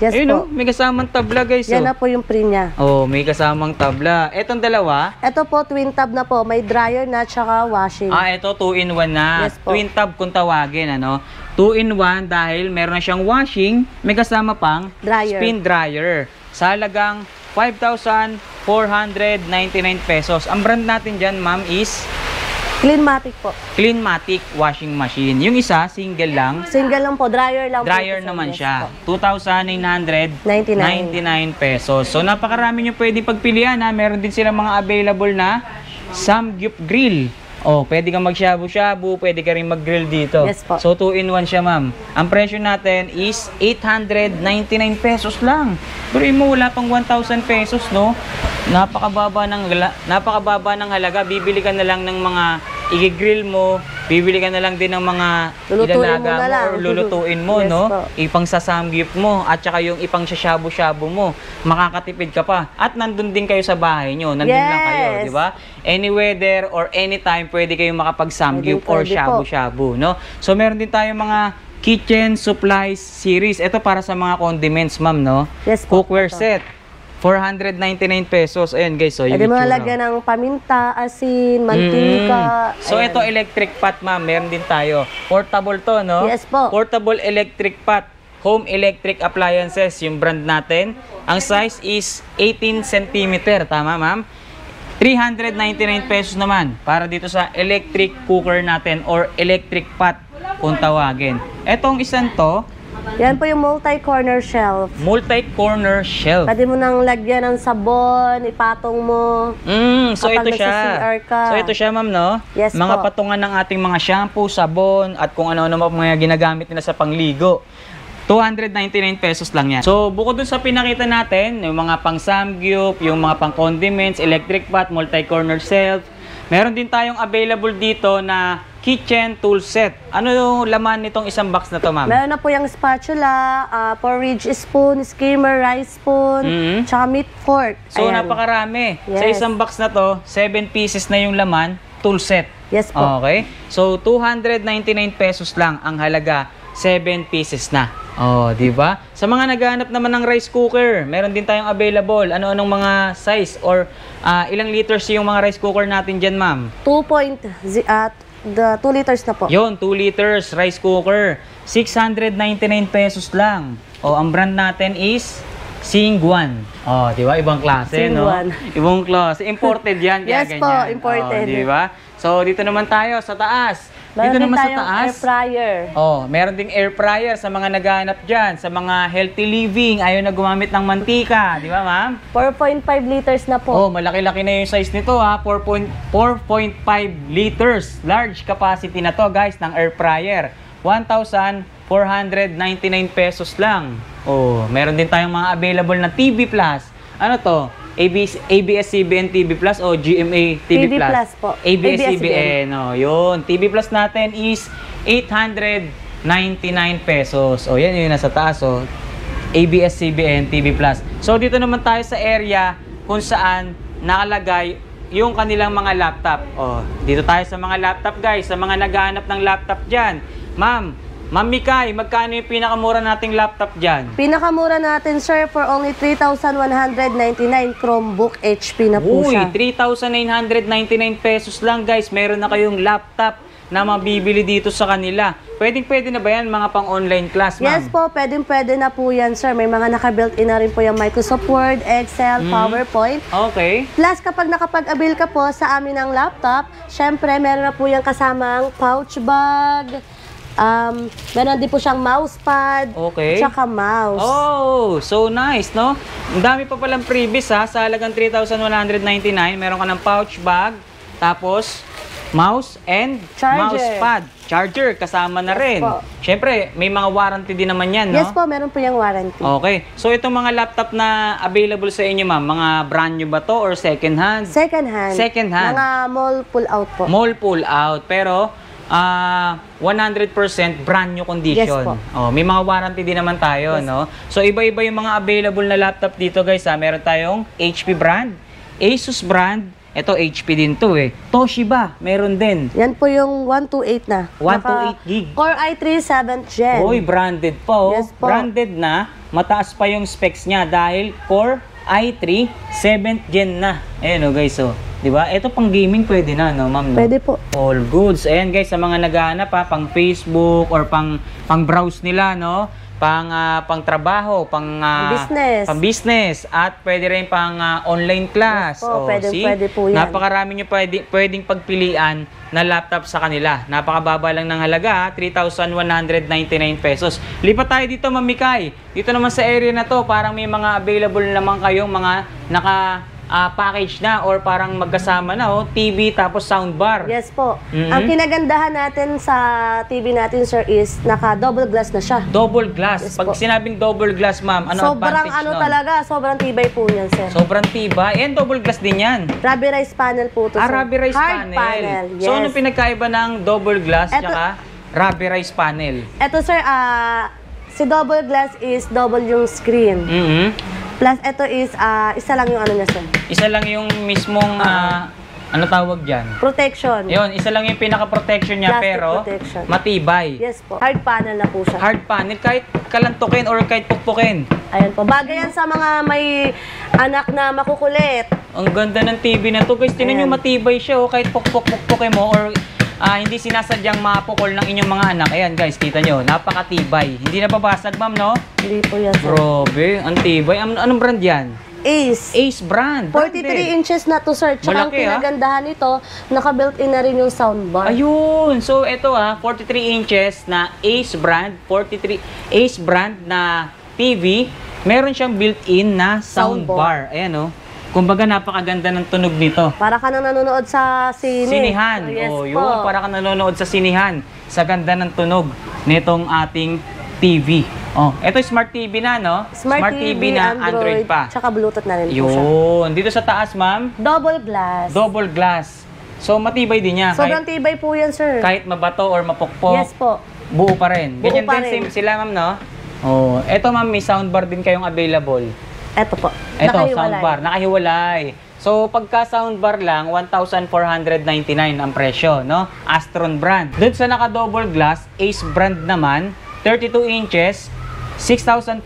Yes Ayun, po. oh, may kasamang tabla, guys. Yan oh. na po yung free niya. Oh, may kasamang tabla. Etong dalawa, Ito po, twin tab na po. May dryer na tsaka washing. ito 2-in-1 na. Yes po. Twin tab kung tawagin, ano? 2-in-1 dahil meron na siyang washing, may kasama pang Dryer. spin dryer. Sa halagang 5,499 pesos. Ang brand natin dyan, ma'am, is Cleanmatic po. Cleanmatic washing machine. Yung isa, single lang. Single lang po. Dryer lang po. Dryer ito, sir. naman Yes siya. po. 2,999 pesos. So, napakarami nyo pwede pagpilian, ha. Meron din silang mga available na Samgyup Grill. Oh, pwede kang mag-shabu-shabu, pwede ka rin mag-grill dito. Yes po. So 2-in-1 siya, ma'am. Ang presyo natin is 899 pesos lang. Pero mo wala pang 1,000 pesos, no? Napakababa ng halaga. Bibili ka na lang ng mga i-grill mo, bibili ka na lang din ng mga Lulutuin ilalaga mo na lang. or lulutuin mo, Yes no? po. Ipang sasamgyup mo at saka yung ipang shabu-shabu mo. Makakatipid ka pa. At nandun din kayo sa bahay nyo. Nandun lang kayo, Yes. di ba? Any weather or anytime, pwede kayong makapag-samgyup or Pwede po. shabu-shabu, no? So, meron din tayong mga kitchen supplies series. Ito para sa mga condiments, ma'am, no? Yes po. Cookware Ito. set. 499 pesos. Ayan, guys. So, yung Pwede mo itsura. lagyan ng paminta, asin, mantika. So, Ayan. ito electric pot, ma'am. Meron din tayo. Portable to, no? Yes po. Portable electric pot. Home electric appliances, yung brand natin. Ang size is 18 cm. Tama, ma'am? 399 pesos naman para dito sa electric cooker natin or electric pot kung tawagin. Etong isang to, Yan po yung multi-corner shelf. multi-corner shelf. Pwede mo nang lagyan ng sabon, ipatong mo. So Kapag ito siya. nagsa-CR ka. So ito siya, ma'am, no? Yes mga po. patungan ng ating mga shampoo, sabon, at kung ano-ano mga ginagamit nila sa pangligo. 299 pesos lang yan. So, bukod dun sa pinakita natin, yung mga pang samgyup, yung mga pang condiments, electric pot, multi-corner shelf, meron din tayong available dito na kitchen tool set. Ano yung laman nitong isang box na to, ma'am? Meron na po yung spatula, porridge spoon, skimmer, rice spoon, tsaka meat fork. So, Ayan. napakarami. Sa Yes. isang box na to, 7 pieces na yung laman, tool set. Yes po. Okay? So, 299 pesos lang ang halaga, 7 pieces na. Oh, di ba? Sa mga naghahanap naman ng rice cooker, meron din tayong available. Ano-anong mga size or ilang liters yung mga rice cooker natin dyan, ma'am? 2 liters na po. Yon, 2 liters rice cooker. 699 pesos lang. Oh, ang brand natin is Singguan. Oh, di ba? Ibang klase, Singguan. no? Ibang klase. Imported yan, kaya Yes po, ganyan. imported. Oh, di ba? So, dito naman tayo sa taas. Meron Dito din naman sa tayong taas. air fryer. Oh, meron ding air fryer sa mga naghahanap dyan, sa mga healthy living, ayaw na gumamit ng mantika, di ba, ma'am? 4.5 liters na po. Oh, malaki-laki na yung size nito, ha. 4.5 liters. Large capacity na to, guys, ng air fryer. 1,499 pesos lang. Oh, meron din tayong mga available na TV Plus. Ano to? ABS-CBN TV Plus o GMA TV TV Plus po. ABS-CBN. Oh, yun. TV Plus natin is 899 pesos. O, yan yung nasa taas. Oh. ABS-CBN TV Plus. So, dito naman tayo sa area kung saan nakalagay yung kanilang mga laptop. Oh, dito tayo sa mga laptop, guys. Sa mga naghahanap ng laptop dyan. Ma'am Mikay, magkano yung pinakamura nating laptop dyan? Pinakamura natin, sir, for only 3,199 Chromebook HP na po Uy, siya. 3,999 pesos lang, guys. Meron na kayong laptop na mabibili dito sa kanila. Pwede na ba yan mga pang-online class, ma'am? Yes po, pwede na po yan, sir. May mga naka-built-in na rin po yung Microsoft Word, Excel, PowerPoint. Okay. Plus, kapag nakapag-avail ka po sa amin ng laptop, syempre, meron na po yung kasamang pouch bag. Meron din po siyang mousepad. Okay. Tsaka mouse. Oh, so nice, no? Ang dami pa palang freebies, ha? Sa halagang 3,199, meron ka ng pouch bag, tapos mouse and Charger. mousepad. Charger, kasama na rin. po. Siyempre, may mga warranty din naman yan, no? Yes po, meron po yung warranty. Okay. So, itong mga laptop na available sa inyo, ma'am, mga brand new ba to or second hand? Second hand. Second hand. Mga mall pull-out po. Mall pull out. Pero, 100% brand new condition. Yes po. Oh, may mga warranty din naman tayo, Yes. no? So, iba-iba yung mga available na laptop dito, guys, ha? Meron tayong HP brand, Asus brand, ito HP din to, eh. Toshiba, meron din. Yan po yung 128 na. 128 gig. Core i3 7th Gen. Oy, branded pa, oh. Yes po. Branded na, mataas pa yung specs niya dahil Core i3 7th Gen na. Ayan, oh, guys, oh. Diba? Ito pang gaming pwede na, no, ma'am? No? Pwede po. All goods. Ayan, guys, sa mga naghahanap, ha, pang Facebook or pang browse nila, no? Pang trabaho, Business. pang business, at pwede rin pang online class. Yes po, pwede po yan. Napakarami nyo pwedeng pagpilian na laptop sa kanila. Napakababa lang ng halaga, ha? 3,199 pesos. Lipat tayo dito, Ma'am Mikay. Dito naman sa area na to, parang may mga available naman kayong mga package na or parang magkasama na, TV tapos soundbar. Yes po. Ang kinagandahan natin sa TV natin, sir, is naka-double glass na siya. Double glass. Yes Pag po. sinabing double glass, ma'am, ano Sobrang advantage nun? talaga, sobrang tibay po yan, sir. Sobrang tibay. And double glass din yan. Rubberized panel po to, sir. Rubberized Hard panel. Yes. So, ano pinagkaiba ng double glass tsaka rubberized panel? Ito, sir, si double glass is double yung screen. Plus, ito is, isa lang yung ano niya, sir. Isa lang yung mismong, ano tawag dyan? Protection. Yun, isa lang yung pinaka-protection niya, Plastic pero protection. matibay. Yes po. Hard panel na po siya. Hard panel, kahit kalantukin or kahit pukpukin. Ayan po. Bagay yan sa mga may anak na makukulit. Ang ganda ng TV na to, guys. Tinan nyo, matibay siya, kahit pukpukin mo or hindi sinasadyang mapukol ng inyong mga anak. Ayan, guys, kita nyo, napakatibay. Hindi nababasag, ma'am, no? Hindi po yan, sir. Grabe, ang tibay. Anong brand yan? Ace. Ace brand. 43 inches na to, sir. Tsaka ang Malaki, kinagandahan nito, naka-built-in na rin yung soundbar. Ayun. So, ito 43 inches na Ace brand, 43 Ace brand na TV. Meron siyang built-in na soundbar. Ayan, kumbaga, napakaganda ng tunog nito. Para ka nang nanonood sa sine. Sinihan. Yes Yun. po. Para ka nanonood sa sinihan. Sa ganda ng tunog nitong ating TV. Ito Smart TV na, no? Smart TV na Android pa. Tsaka Bluetooth na rin po siya. Yun. Dito sa taas, ma'am, Double glass. double glass. So, matibay din niya. Sobrang tibay po yan, sir. Kahit mabato or mapukpok, Yes po. buo pa rin. Buo Ganyan pa din rin. same sila, ma'am, no? Eto, ma'am, may soundbar din kayong available. Eto po. Eto, Nakahiwalay. soundbar. Nakahiwalay. So, pagka soundbar lang, 1,499 ang presyo, no? Astron brand. Doon sa naka-double glass, Ace brand naman, 32 inches, 6,499.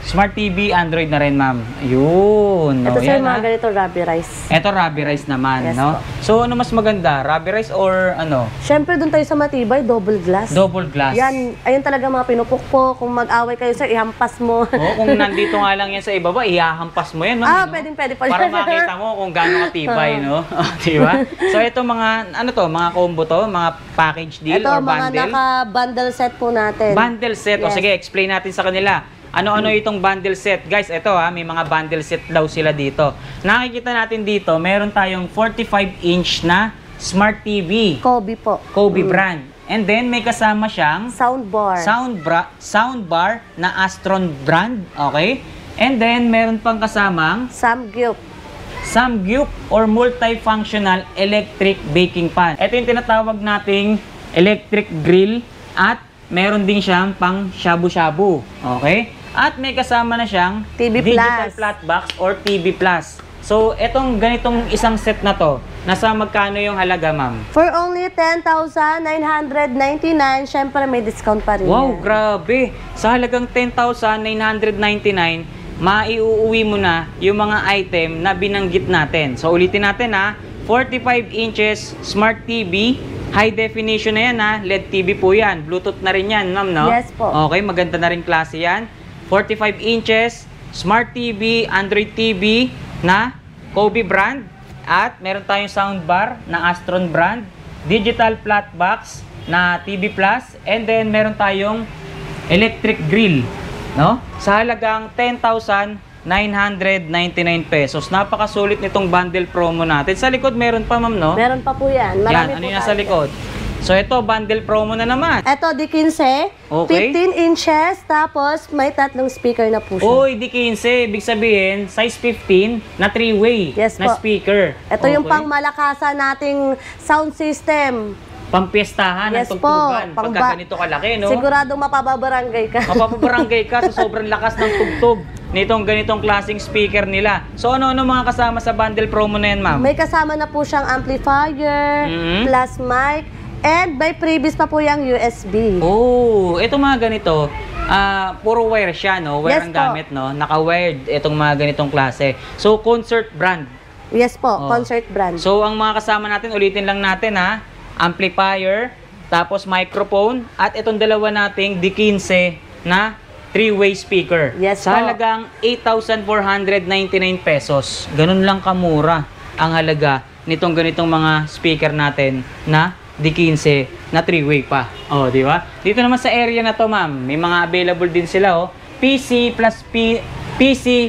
Smart TV, Android na rin, ma'am. Ayun. Ito, sir, yan, mga ganito rubberized. Ito, rubberized naman, Yes no? po. So, ano mas maganda? Rubberized or ano? Siyempre, doon tayo sa matibay, double glass. Double glass. Yan, ayun talaga mga pinupukpok. Kung mag-away kayo, sir, ihampas mo. Kung nandito nga lang yan sa ibaba, ihahampas mo yan, ma'am. no? Pwede pa. Para makita mo kung gaano katibay, no? Diba? So, ito mga, mga combo to? Mga package deal Ito, or mga bundle? naka-bundle set po natin. Bundle set. O Yes. sige, explain natin sa kanila. Ano-ano itong bundle set? Guys, ito may mga bundle set daw sila dito. Nakikita natin dito, meron tayong 45-inch na Smart TV. Kobe po. Kobe brand. And then, may kasama siyang Soundbar. soundbar na Astron brand. Okay? And then, meron pang kasamang Samgyup or multifunctional electric baking pan. Ito yung tinatawag nating electric grill at meron din siyang pang shabu-shabu. Okay? At may kasama na siyang TV digital Plus. flat box or TV Plus. So, etong ganitong isang set na to, nasa magkano yung halaga, ma'am? For only 10,999, syempre may discount pa rin Wow, yan. grabe. Sa halagang 10,999, maiuuwi mo na yung mga item na binanggit natin. So, ulitin natin 45 inches Smart TV, high definition na yan LED TV po yan. Bluetooth na rin yan, ma'am, no? Yes po. Okay, maganda na rin klase yan. 45 inches Smart TV, Android TV na Kobe brand. At meron tayong soundbar na Astron brand, digital flat box na TV Plus, and then meron tayong electric grill, no? Sa halagang 10,999 pesos. Napakasulit nitong bundle promo natin. Sa likod meron pa, ma'am, no? Meron pa po yan. Yan, Marami ano po yung nasa tayo. likod? So, ito, bundle promo na naman. Ito, di 15, Okay. 15 inches, tapos may tatlong speaker na po siya. Uy, di 15. Ibig sabihin, size 15 na 3-way Yes na po. speaker. Ito yung pangmalakasan nating sound system. Pampiestahan Yes ng tugtugan. po. Pagka ganito kalaki, no? Siguradong mapababarangay ka. Mapapabarangay ka sa sobrang lakas ng tugtog nitong ganitong klaseng speaker nila. So, ano-ano mga kasama sa bundle promo na yan, ma'am? May kasama na po siyang amplifier, plus mic, and may previous pa po yung USB. Oh, ito mga ganito, puro wire siya, no? Wire Yes ang po. gamit, no? Naka-wired itong mga ganitong klase. So, concert brand. Yes po, Oh. concert brand. So, ang mga kasama natin, ulitin lang natin, amplifier, tapos microphone, at itong dalawa nating D15 na 3-way speaker. Yes Sa po. halagang 8,499 pesos. Ganun lang kamura ang halaga nitong ganitong mga speaker natin na D15 na 3-way pa. Oh, di ba? Dito naman sa area na to, ma'am, may mga available din sila, PC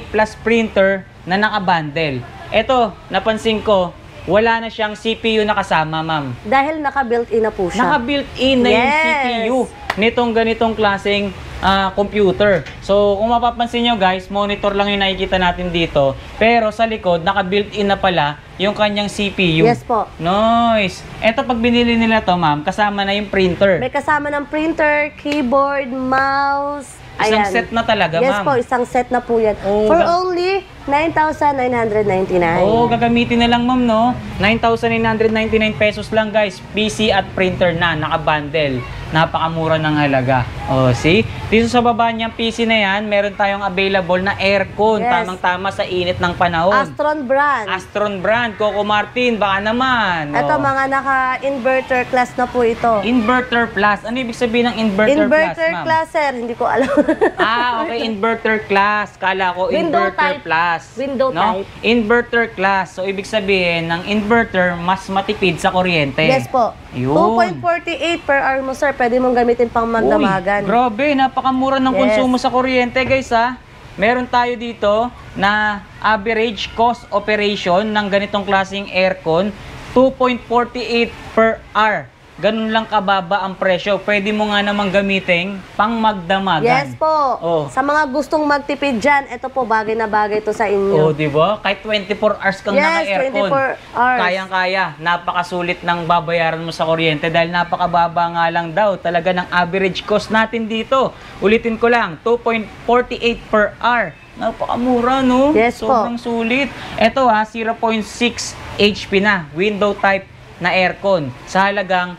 plus printer na naka-bundle. Ito, napansin ko, wala na siyang CPU na kasama, ma'am. Dahil naka-built-in na po siya. Naka-built-in na yung CPU nitong ganitong klaseng computer. So, kung mapapansin nyo guys, monitor lang yung nakikita natin dito. Pero sa likod, naka-built-in na pala yung kanyang CPU. Yes po. Nice! Eto, pag binili nila to, ma'am, kasama na yung printer. May kasama ng printer, keyboard, mouse. Isang Ayan. set na talaga, Yes ma'am. po, isang set na po yan. Oh, For only 9,999. Oo, gagamitin na lang, ma'am, no? 9,999 pesos lang, guys. PC at printer na, naka-bundle. Napakamura ng halaga. Oh, see? Dito sa baba niyang PC na yan, meron tayong available na aircon. Yes. Tamang-tama sa init ng panahon. Astron brand. Astron brand. Coco Martin, baka naman. Ito, Oh. mga naka-inverter class na po ito. Inverter plus. Ano ibig sabihin ng inverter, Inverter plus, ma'am? class, sir. Hindi ko alam. Okay. Inverter class. Kala ko Window inverter type. plus. Window type. Inverter class. So, ibig sabihin, ng inverter, mas matipid sa kuryente. Yes po. Yun. 2.48 per hour mo, sir. Pwede mong gamitin pang magdamagan. Uy, grabe. Napakamura ng Yes. konsumo sa kuryente, guys, ha? Meron tayo dito na average cost operation ng ganitong klaseng aircon, 2.48 per hour. Ganun lang kababa ang presyo. Pwede mo nga namang gamitin pang magdamagan. Yes po. Oh. Sa mga gustong magtipid dyan, ito po, bagay na bagay to sa Oh, inyo. di ba? Kahit 24 hours kang Yes, naka-aircon. 24 hours. Kayang-kaya. Napakasulit ng babayaran mo sa kuryente dahil napakababa nga lang daw talaga ng average cost natin dito. Ulitin ko lang, 2.48 per hour. Napakamura, no? Yes po. Sobrang sulit. Ito 0.6 HP na. Window type na aircon. Sa halagang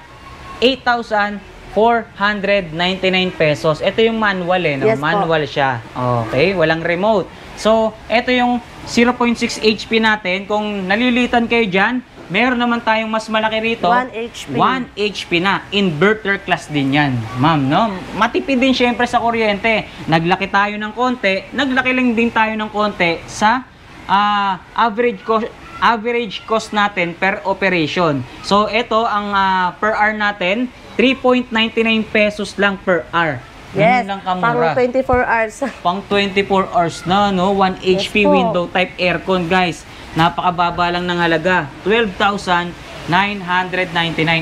8,499 pesos. Ito yung manual no? Yes po. Manual siya. Okay, walang remote. So, ito yung 0.6 HP natin. Kung nalilitan kayo dyan, meron naman tayong mas malaki rito. 1 HP. 1 HP na. Inverter class din yan, ma'am, no? Matipid din syempre sa kuryente. Naglaki tayo ng konti. Naglaki lang din tayo ng konti sa average cost natin per operation. So, ito ang per hour natin, 3.99 pesos lang per hour. Yes, Ganun lang pang kamura. 24 hours. Pang 24 hours na, no? 1 HP po. window type aircon, guys. Napakababa lang ng halaga. 12,999.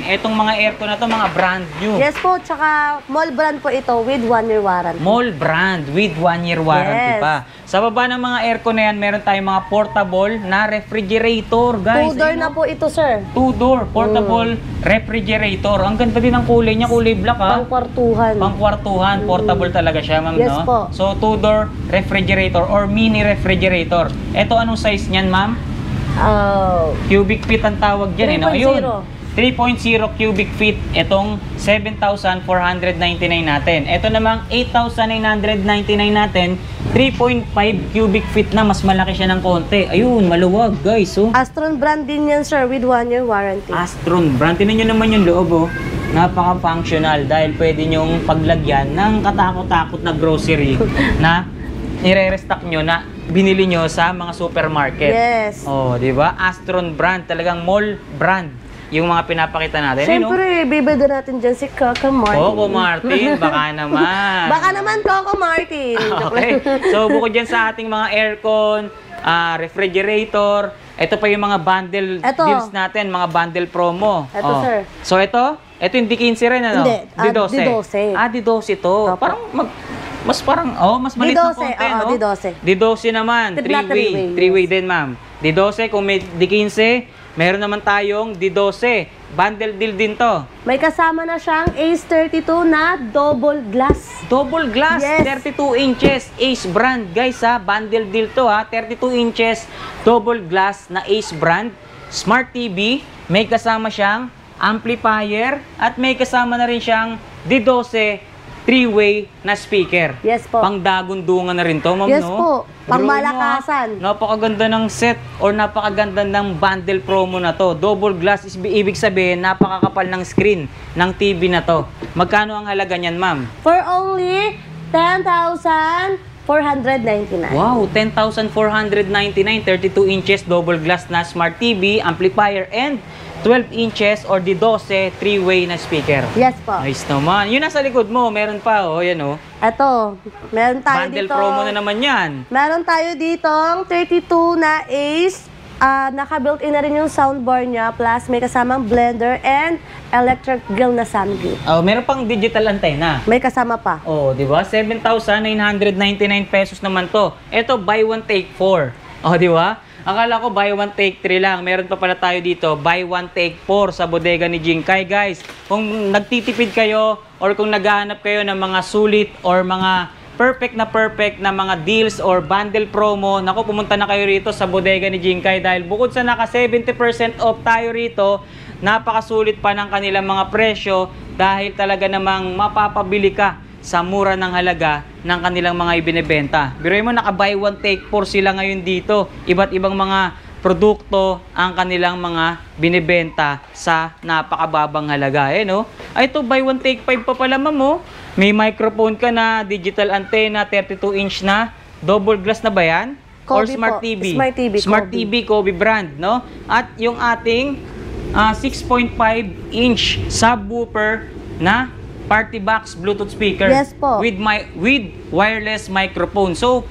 Etong mga aircon na to, mga brand new. Yes po, tsaka mall brand po ito with 1 year warranty. Mall brand with 1 year warranty Yes. pa. Sa baba ng mga aircon na yan, meron tayong mga portable na refrigerator, guys. 2-door Ayun, na po ito, sir. 2-door portable refrigerator. Ang ganda din ng kulay niya, kulay black, ha? Pangkwartuhan. Pangkwartuhan, portable talaga siya, ma'am, Yes no? po. So, 2-door refrigerator or mini refrigerator. Ito, anong size niyan, ma'am? Oh. Cubic feet ang tawag dyan, 3.0. Ayun. 3.0 cubic feet. Itong 7,499 natin. Ito namang 8,999 natin. 3.5 cubic feet na. Mas malaki siya ng konti. Ayun, maluwag, guys. Oh. Astron brand din yan, sir, with 1 year warranty. Astron brand. Tinan nyo naman yung loob, oh. Napaka-functional dahil pwede nyong paglagyan ng katakot-takot na grocery na nire-restock nyo na binili nyo sa mga supermarket. Yes. Oh, di ba? Astron brand, talagang mall brand yung mga pinapakita natin. Siyempre, bibili natin dyan si Coco Martin. Coco Martin, baka naman. Baka naman Coco Martin. Okay. So, bukod dyan sa ating mga aircon, refrigerator, ito pa yung mga bundle Ito. deals natin, mga bundle promo. Ito, sir. So, ito yung D15 rin, ano? Hindi. D12. D12. D12 to. Opo. Parang mas maliit na D12, konti, no? D12. D12 naman. Tignan Three-way. three-way, Three-way yes. din, ma'am. D12, kung may D15, meron naman tayong D12. Bundle deal din to. May kasama na siyang Ace 32 na double glass. Double glass, Yes. 32 inches, Ace brand. Guys, ha, bundle deal to, ha. 32 inches, double glass na Ace brand. Smart TV, may kasama siyang amplifier at may kasama na rin siyang D12 three-way na speaker. Yes po. Pangdagundungan na rin to, ma'am, Yes no? po. Grabe Pangmalakasan. mo, ha. Napakaganda ng set or napakaganda ng bundle promo na to. Double glass is ibig sabihin napakakapal ng screen ng TV na to. Magkano ang halaga niyan, ma'am? For only 10,499. Wow, 10,499, 32 inches double glass na smart TV, amplifier, and 12 inches or di 12 3-way na speaker. Yes po. Nice naman. Yun nasa likod mo, meron pa oh, yan oh. Ito, meron tayo Bundle dito. promo na naman yan. Meron tayo ditong 32 na Ace. Naka-built-in na rin yung soundbar niya. Plus, may kasamang blender and electric grill na samgi. Oh, meron pang digital antenna. May kasama pa. Oh, di ba? 7,999 pesos naman to. Ito, buy one take 4. Oh, di ba? Akala ko buy one take 3 lang. Meron pa pala tayo dito, buy one take 4 sa bodega ni Jinkai. Guys, kung nagtitipid kayo or kung naghahanap kayo ng mga sulit or mga perfect na mga deals or bundle promo, naku, pumunta na kayo rito sa bodega ni Jinkai dahil bukod sa naka 70% off tayo rito, napakasulit pa ng kanilang mga presyo dahil talaga namang mapapabili ka sa mura ng halaga ng kanilang mga ibinebenta. Biruin mo, naka buy one take 4 sila ngayon dito. Iba't ibang mga produkto ang kanilang mga binebenta sa napakababang halaga. Eh, no? Ay, ito, buy one take 5 pa pala, ma'am, oh. May microphone ka na, digital antenna, 32-inch na. Double glass na ba yan? Or Kobe Smart po. TV? Smart TV, Smart Kobe. TV, Kobe brand, no? At yung ating 6.5-inch subwoofer na party box Bluetooth speaker. Yes po. With wireless microphone. So,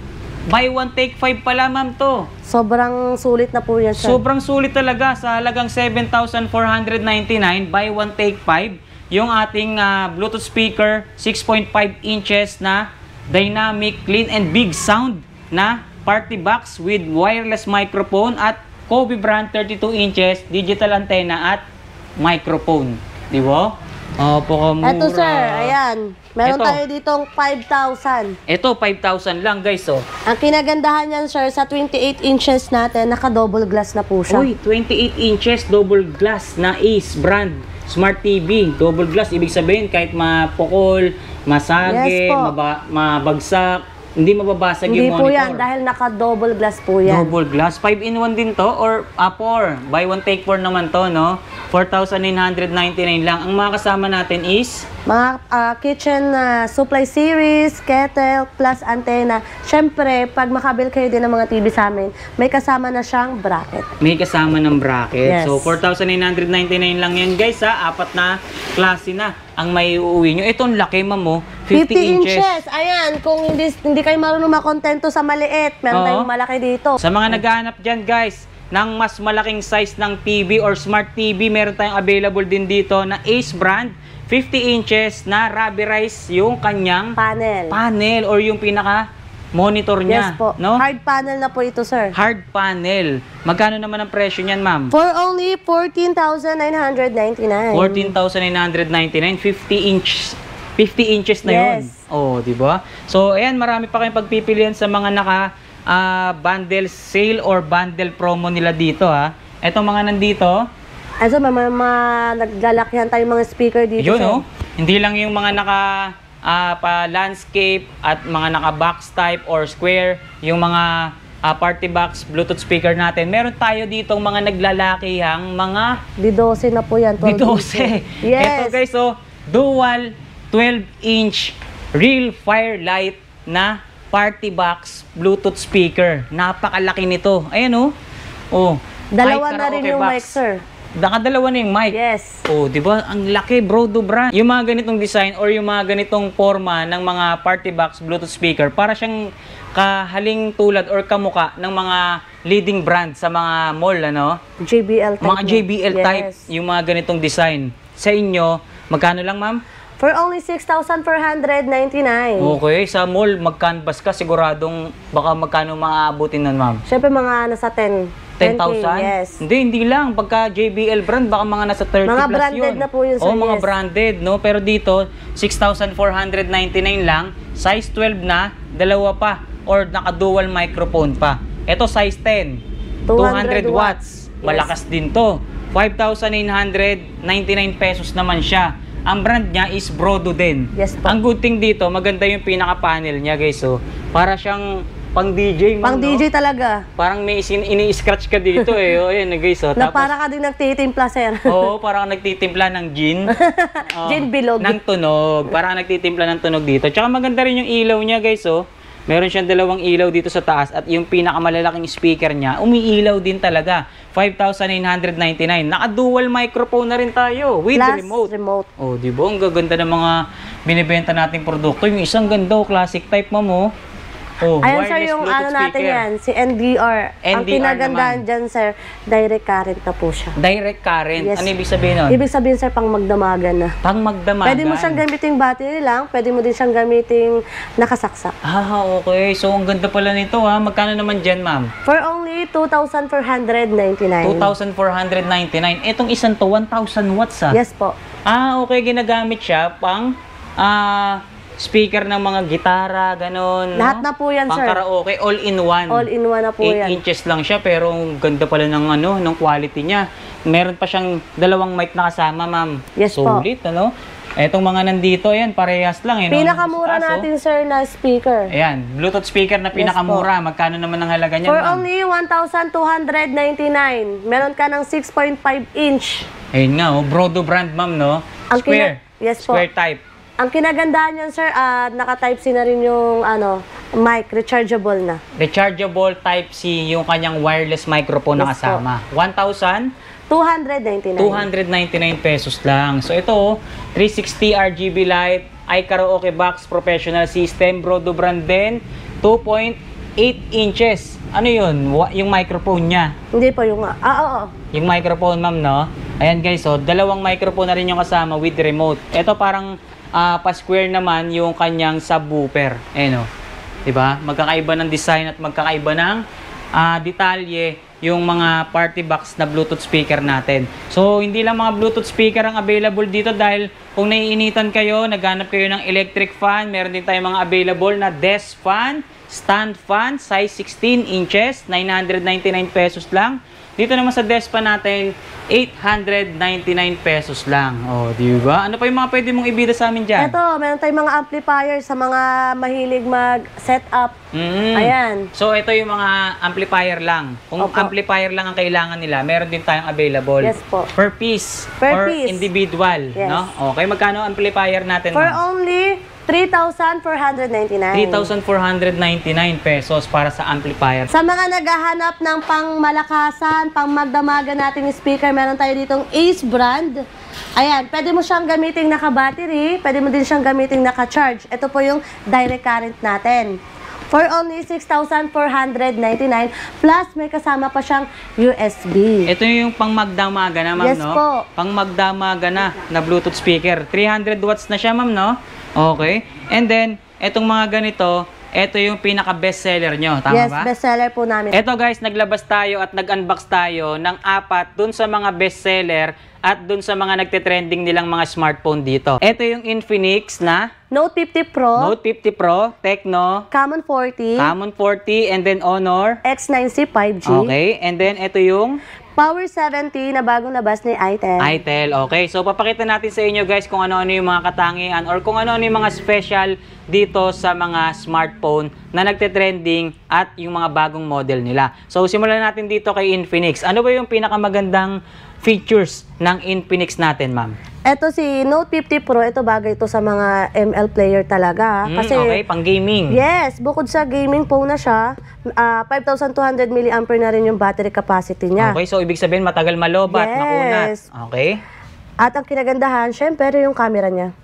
buy one take 5 pala, ma'am, to. Sobrang sulit na po yan, sir. Sobrang sulit talaga sa halagang 7,499, buy one take 5. Yung ating Bluetooth speaker, 6.5 inches na dynamic, clean and big sound na party box with wireless microphone at Kobe brand 32 inches, digital antenna at microphone. Di ba? Opo, kamura. Eto, sir, ayan. Meron Eto. tayo ditong 5,000. Ito, 5,000 lang, guys, oh. Ang kinagandahan niyan, sir, sa 28 inches natin, naka-double glass na po siya. Uy, 28 inches double glass na Ace brand Smart TV. Double glass, ibig sabihin kahit mapukol, masage, Yes po. mabagsak, hindi mababasag Hindi yung po monitor. yan, dahil naka-double glass po yan. Double glass. 5-in-1 din to or 4. Buy one take 4 naman to, no? 4,999 lang. Ang mga kasama natin is Mga kitchen supply series, kettle, plus antenna. Siyempre, pag makabil kayo din ng mga TV sa amin, may kasama na siyang bracket. may kasama ng bracket. Yes. So, 4,999 lang yan, guys, ha? 4 na klase na ang may uuwi nyo. Ito, ang laki, ma'am, mo. 50 inches. Ayan, kung hindi kayo marunong makontento sa maliit, meron Oo. tayong malaki dito. Sa mga naghahanap dyan, guys, ng mas malaking size ng TV or Smart TV, meron tayong available din dito na Ace brand, 50 inches na rubberized yung kanyang panel or yung pinaka monitor niya. Yes po. No? Hard panel na po ito, sir. Hard panel. Magkano naman ang presyo niyan, ma'am? For only 14,999. 14,999, 50 inches na yun. Yes. Oh, di ba? So, ayan, marami pa kayong pagpipilian sa mga bundle sale or bundle promo nila dito, ha. Etong mga nandito, Also, naglalakihan tayong mga speaker dito, yun, sir. oh. Hindi lang yung mga pa landscape at mga naka box type or square, yung mga party box Bluetooth speaker natin. Meron tayo ditong mga naglalakihang mga Di 12 na po yan. 12. Ito, Yes. guys, so dual 12-inch real firelight na party box Bluetooth speaker. Napakalaki nito. Ayan, oh. Oh. Dalawa Ay, na rin karaoke yung box. mic, sir. Nakadalawa na yung mic. Yes. Oh, di ba? Ang laki, bro, dobra. Yung mga ganitong design or yung mga ganitong forma ng mga party box Bluetooth speaker, para siyang kahaling tulad or kamuka ng mga leading brand sa mga mall, ano? JBL type. Mga JBL Yes. type, yung mga ganitong design. Sa inyo, magkano lang, ma'am? For only 6,499. Okay, sa mall, mag-canvas ka, siguradong baka magkano maaabutin nun, ma'am? Siyempre, mga nasa 10,000. 10,000? Yes. Hindi lang. Pagka JBL brand, baka mga nasa 30 Mga plus branded yun. na po yun, sir, Oo, mga yes. branded, no? Pero dito, 6,499 lang. Size 12 na, dalawa pa. Or naka-dual microphone pa. Ito, size 10. 200 watts. Yes. Malakas din to. 5,999 pesos naman siya. Ang brand niya is Brodo din. Yes po. Ang good thing dito, maganda yung pinaka-panel niya, guys. So, para siyang pang DJ, Pang no? DJ talaga. Parang may ini-scratch ka dito eh. O, yan, guys. Oh. Na para ka din nagtitimpla, sir. Oo, parang nagtitimpla ng gin. Oo, Gin bilog. Ng tunog. Parang nagtitimpla ng tunog dito. Tsaka maganda rin yung ilaw niya, guys, oh. Meron siyang dalawang ilaw dito sa taas at yung pinakamalalaking speaker niya, umiilaw din talaga. 5,999. Naka-dual microphone na rin tayo with Plus remote. Oh, di ba? Ang gaganda ng mga binibenta nating produkto. Yung isang ganda, classic type, ma'am, oh. Oh, Ayan sir, wireless yung Bluetooth ano natin speaker. yan, si NDR. Ang NDR kinagandahan naman. dyan sir, direct current na po siya. Direct current. Yes. Ano ibig sabihin nun? Ibig sabihin sir, pang magdamagan na. Pang magdamagan. Pwede mo siyang gamiting battery lang, pwede mo din siyang gamiting nakasaksak. Ah, okay. So, ang ganda pala nito, ha. Magkano naman dyan, ma'am? For only 2,499. 2,499. Etong isang to, 1,000 watts, ha? Yes po. Ah, okay. Ginagamit siya pang speaker ng mga gitara, ganon. Lahat na po yan, pang sir. karaoke, all-in-one. All-in-one na po 8 yan. inches lang siya, pero ang ganda pala ng, ng quality niya. Meron pa siyang dalawang mic na kasama, ma'am. Yes po. Sulit, ano? Etong mga nandito, ayan, parehas lang, eh. no? Pinakamura Kaso, natin sir na speaker. ayan, Bluetooth speaker na pinakamura. Magkano naman ang halaga niyan, For ma'am? only 1,299. Meron ka ng 6.5 inch. Ayun nga, oh, Brodo brand, ma'am, no? Ang Square. Yes po. Square type. Ang kinagandahan niyan sir, naka-type C na rin yung mic, rechargeable na. Rechargeable Type-C, yung kanyang wireless microphone na Yes po. kasama. 1,299 299. pesos lang. So ito, 360 RGB light, iKaraoke box, professional system, Brodo brand din, 2.8 inches. Ano yun? Yung microphone niya. Hindi po yung, oo. Yung microphone, ma'am, no? Ayan guys, so dalawang microphone na rin yung kasama with remote. Ito parang pa-square naman yung kanyang subwoofer. Ayan, o. Diba? Magkakaiba ng design at magkakaiba ng detalye yung mga party box na Bluetooth speaker natin. So, hindi lang mga Bluetooth speaker ang available dito dahil kung naiinitan kayo, naghanap kayo ng electric fan, meron din tayong mga available na desk fan, stand fan, size 16 inches, 999 pesos lang. Dito naman sa desk fan natin, 899 pesos lang. O, di ba? Ano pa yung mga pwede mong ibida sa amin dyan? Ito, meron tayong mga amplifier sa mga mahilig mag-setup. Ayan. So, ito yung mga amplifier lang. Kung Opo. amplifier lang ang kailangan nila, meron din tayong available. Yes po. Per piece. Per or piece. individual. Yes. No? Okay, magkano ang amplifier natin? For ma'am? only 3,499. 3,499 pesos para sa amplifier. Sa mga naghahanap ng pangmalakasan, pangmagdamagan nating speaker, meron tayo ditong Ace brand. Ayan, pwede mo siyang gamiting naka-battery, pwede mo din siyang gamiting naka-charge. Ito po yung direct current natin. For only 6,499 plus may kasama pa siyang USB. Ito yung pang magdamaga na, ma'am, Yes no? po. Pang magdamaga na Bluetooth speaker. 300 watts na siya, ma'am, no? Okay. And then, etong mga ganito, ito yung pinaka-best seller nyo. Tama Yes, ba? bestseller po namin. Eto guys, naglabas tayo at nag-unbox tayo ng 4 dun sa mga bestseller at dun sa mga nagte-trending nilang mga smartphone dito. Ito yung Infinix na Note 50 Pro, Note 50 Pro, Tecno, Camon 40, Camon 40, and then Honor. X9C 5G, Okay, and then ito yung Power 70 na bagong labas ni iTel. iTel. Okay, so papakita natin sa inyo guys kung ano-ano yung mga katangian or kung ano-ano yung mga special dito sa mga smartphone na nagte-trending at yung mga bagong model nila. So simulan natin dito kay Infinix. Ano ba yung pinakamagandang features ng Infinix natin, ma'am? Ito si Note 50 Pro, ito bagay ito sa mga ML player talaga. Kasi, Okay, pang gaming. yes, bukod sa gaming phone na siya, 5,200 mAh na rin yung battery capacity niya. Okay, so ibig sabihin matagal malobat, Yes. makunat. Okay. At ang kinagandahan, syempre yung camera niya.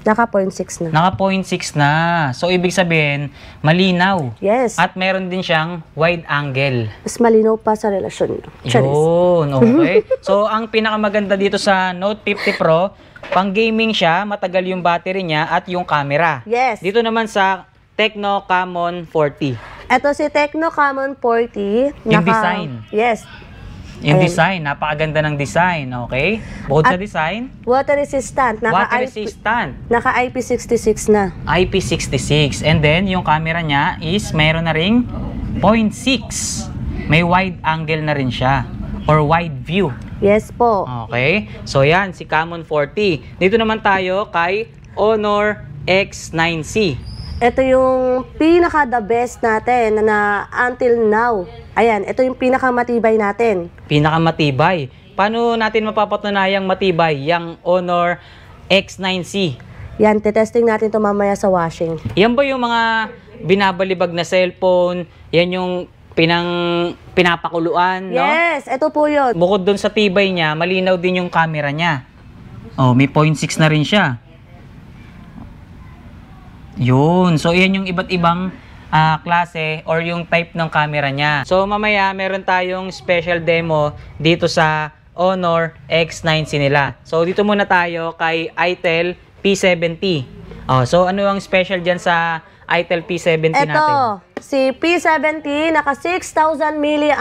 Naka 0.6 na. Naka 0.6 na. So ibig sabihin malinaw. Yes. At meron din siyang wide angle. Mas malinaw pa sa relasyon niyo. Charis. Yun, okay. So, ang pinakamaganda dito sa Note 50 Pro, pang gaming siya, matagal yung battery niya at yung camera. Yes. Dito naman sa Tecno Camon 40. Ito si Tecno Camon 40. Yung design. Yes. Yung Ayan. design, napakaganda ng design, okay? Bukod sa At design, Water resistant. water resistant, Naka IP66 na. IP66. And then, yung camera niya is mayroon na ring 0.6. May wide angle na rin siya. Or wide view. Yes po. Okay? So, yan, si Camon 40. Dito naman tayo kay Honor X9C. Ito yung pinaka the best natin na until now. Ayan, ito yung pinakamatibay natin. Pinakamatibay. Paano natin mapapatunayang matibay yung Honor X9C? Yan, testing natin to mamaya sa washing. Yan ba yung mga binabalibag na cellphone, yan yung pinapakuluan, no? Yes, ito po yun. Bukod dun sa tibay niya, malinaw din yung camera niya. Oh, may 0.6 na rin siya. Yun. So, yan yung iba't ibang klase or yung type ng camera niya. So, mamaya, meron tayong special demo dito sa Honor X9C nila. So, dito muna tayo kay ITEL P70. Oh, so, ano ang special dyan sa ITEL P70 natin? Ito, si P70, naka 6,000 mAh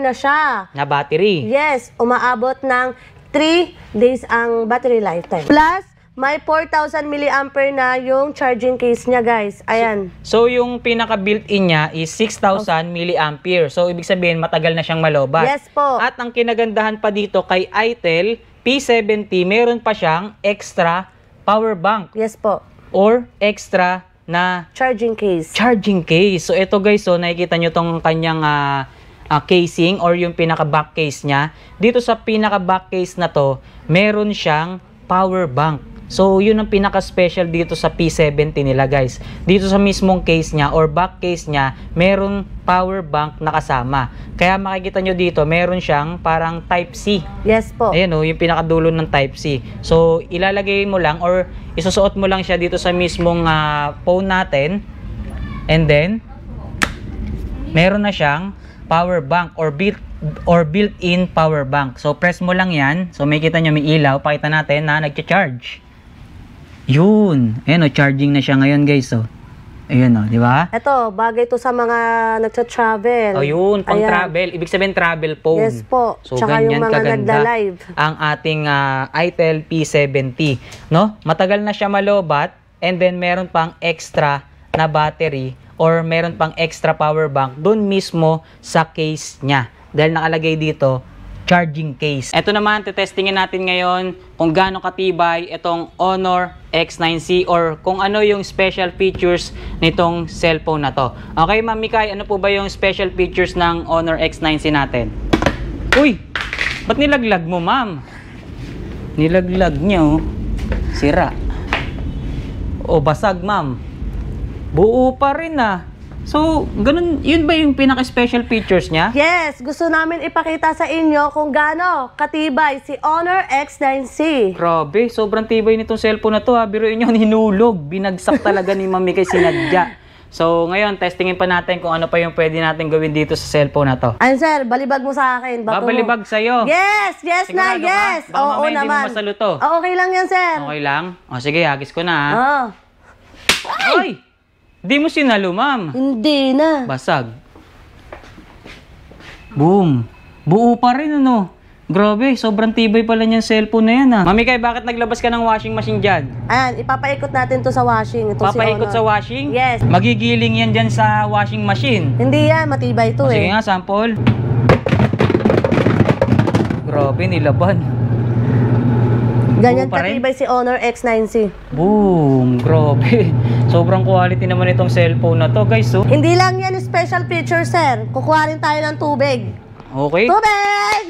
na siya. Na battery. Yes, umaabot ng 3 days ang battery lifetime. Plus, may 4,000 mAh na yung charging case niya, guys. Ayan. So, yung pinaka-built-in niya is 6,000 mAh. So, ibig sabihin, matagal na siyang malobat. Yes po. At ang kinagandahan pa dito kay ITEL P70, meron pa siyang extra power bank Yes po. or extra na Charging case. charging case. So, ito guys, so nakikita nyo tong kanyang casing or yung pinaka-back case niya. Dito sa pinaka-back case na to, meron siyang power bank. So, yun ang pinaka-special dito sa P70 nila, guys. Dito sa mismong case niya or back case niya, meron power bank na kasama. Kaya makikita nyo dito, meron siyang parang Type-C. Yes po. Ayan o, yung pinakadulo ng Type-C. So, ilalagay mo lang or isusuot mo lang siya dito sa mismong phone natin. And then, meron na siyang power bank or built-in power bank. So, press mo lang yan. So, may kita nyo may ilaw. Pakita natin na nagcha-charge. Yun. Ayan o, charging na siya ngayon guys. So, ayan o, di ba? Ito, bagay to sa mga nagcha-travel. O yun, pang Ayan. travel. Ibig sabihin travel phone. Yes po. So, Tsaka yung ganyan mga kaganda nagda-live. ang ating ITEL P70. No? Matagal na siya malobat and then meron pang extra na battery or meron pang extra power bank dun mismo sa case niya. Dahil nakalagay dito, charging case. Ito naman, tetestingin natin ngayon kung gaano katibay itong Honor X9C or kung ano yung special features nitong cellphone na to. Okay, Ma'am Mikay, ano po ba yung special features ng Honor X9C natin? Uy! Ba't nilaglag mo, ma'am? Nilaglag niya, oh. Sira. O, basag, ma'am. Buo pa rin, ah. So, ganun, yun ba yung pinaka-special features niya? Yes, gusto namin ipakita sa inyo kung gaano katibay si Honor X9C. Grabe, sobrang tibay nitong cellphone na to, ha. Biruin nyo, hinulog. Binagsak talaga ni Mami kay sinadya. So, ngayon, testingin pa natin kung ano pa yung pwede natin gawin dito sa cellphone na to. Ayun sir, balibag mo sa akin. Bato mo. Babalibag sa'yo. Yes, yes na, Sigurado yes. ka? Baka Oo mamaya hindi mo naman. masaluto. Okay lang yan, sir. Okay lang? O, sige, hagis ko na, ha. Oh. Ay! Di mo sinalo, ma'am. Hindi na. Basag. Boom. Buo pa rin, ano? Grabe, sobrang tibay pala niyang cellphone na yan, ha. Mami Kay, bakit naglabas ka ng washing machine dyan? Ayan, ipapaikot natin to sa washing. Ito Papaikot si sa Honor. washing? Yes. Magigiling yan dyan sa washing machine. Hindi yan, matibay to O, sige eh. nga, sample. Grabe, nilaban. Ganyan buo pa rin? katibay si Honor X9C. Boom. Grabe. Sobrang quality naman itong cellphone na to, guys. So, Hindi lang yan special feature, sir. Kukuha rin tayo ng tubig. okay. Tubig!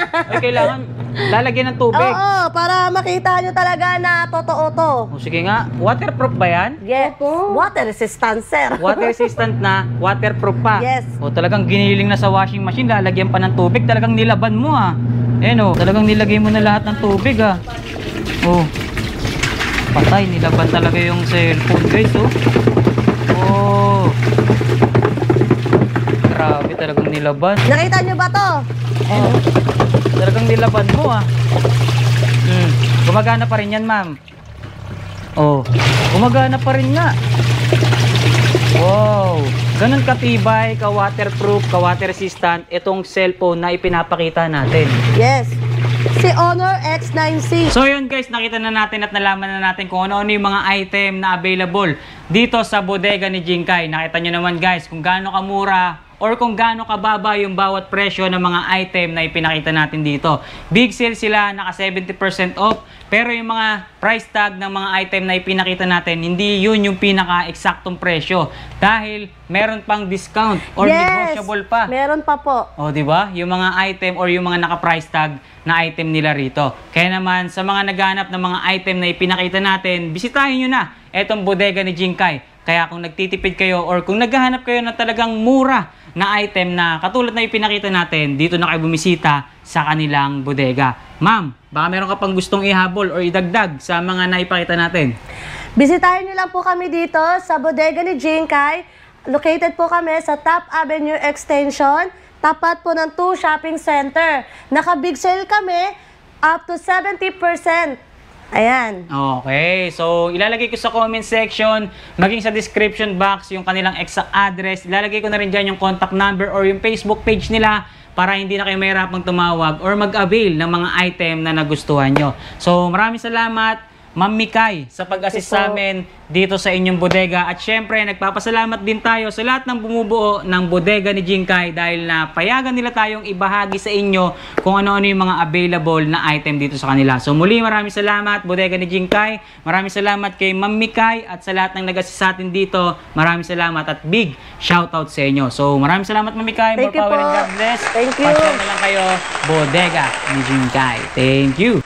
Ay, kailangan lalagyan ng tubig. Oo, para makita nyo talaga na totoo to. O, sige nga. Waterproof ba yan? Yes. Water resistant, sir. Water resistant na, waterproof pa. Yes. O, talagang giniling na sa washing machine, lalagyan pa ng tubig. Talagang nilaban mo, ah. Ayan, o. Talagang nilagay mo na lahat ng tubig, ah. O. Patay, nilaban talaga yung cellphone, guys, oh. Oh. Grabe, talagang nilaban. Nakita nyo ba to? Oh. Talagang nilaban mo, ah. Gumagana pa rin yan, ma'am. Oh. Gumagana pa rin nga. Wow. Ganun katibay, ka-waterproof, ka-water resistant itong cellphone na ipinapakita natin. Yes. Si Honor X9C. So yun guys, nakita na natin at nalaman na natin kung ano-ano yung mga item na available dito sa bodega ni Jinkai. Nakita nyo naman guys kung gaano kamura or kung gaano kababa yung bawat presyo ng mga item na ipinakita natin dito. Big sale sila, naka 70% off. Pero yung mga price tag ng mga item na ipinakita natin, hindi yun yung pinaka-eksaktong presyo. Dahil meron pang discount or negotiable pa. Meron pa po. O, di ba? Yung mga item or yung mga naka-price tag na item nila rito. Kaya naman, sa mga naghahanap ng mga item na ipinakita natin, bisitahin nyo na etong bodega ni Jinkai. Kaya kung nagtitipid kayo or kung naghahanap kayo na talagang mura na item na katulad na ipinakita natin, dito na kayo bumisita sa kanilang bodega. Ma'am, baka meron ka pang gustong ihabol or idagdag sa mga naipakita natin? Bisitahin niyo lang po kami dito sa bodega ni Jinkai. Located po kami sa Top Avenue Extension, tapat po ng 2 shopping center. Naka-big sale kami, up to 70%. Ayan. Okay, so ilalagay ko sa comment section, maging sa description box yung kanilang exact address. Ilalagay ko na rin dyan yung contact number or yung Facebook page nila para hindi na kayo mahirapang tumawag or mag-avail ng mga item na nagustuhan nyo. So maraming salamat, Ma'am Mikay, sa pag-assist sa amin dito sa inyong bodega. At syempre, nagpapasalamat din tayo sa lahat ng bumubuo ng bodega ni Jinkai dahil na payagan nila tayong ibahagi sa inyo kung ano-ano yung mga available na item dito sa kanila. So muli, maraming salamat, bodega ni Jinkai. Maraming salamat kay Ma'am Mikay at sa lahat ng nag-assist sa atin dito. Maraming salamat at big shoutout sa inyo. So maraming salamat, Ma'am Mikay. More power and God bless. Thank you. Pasyal na lang kayo, bodega ni Jinkai. Thank you.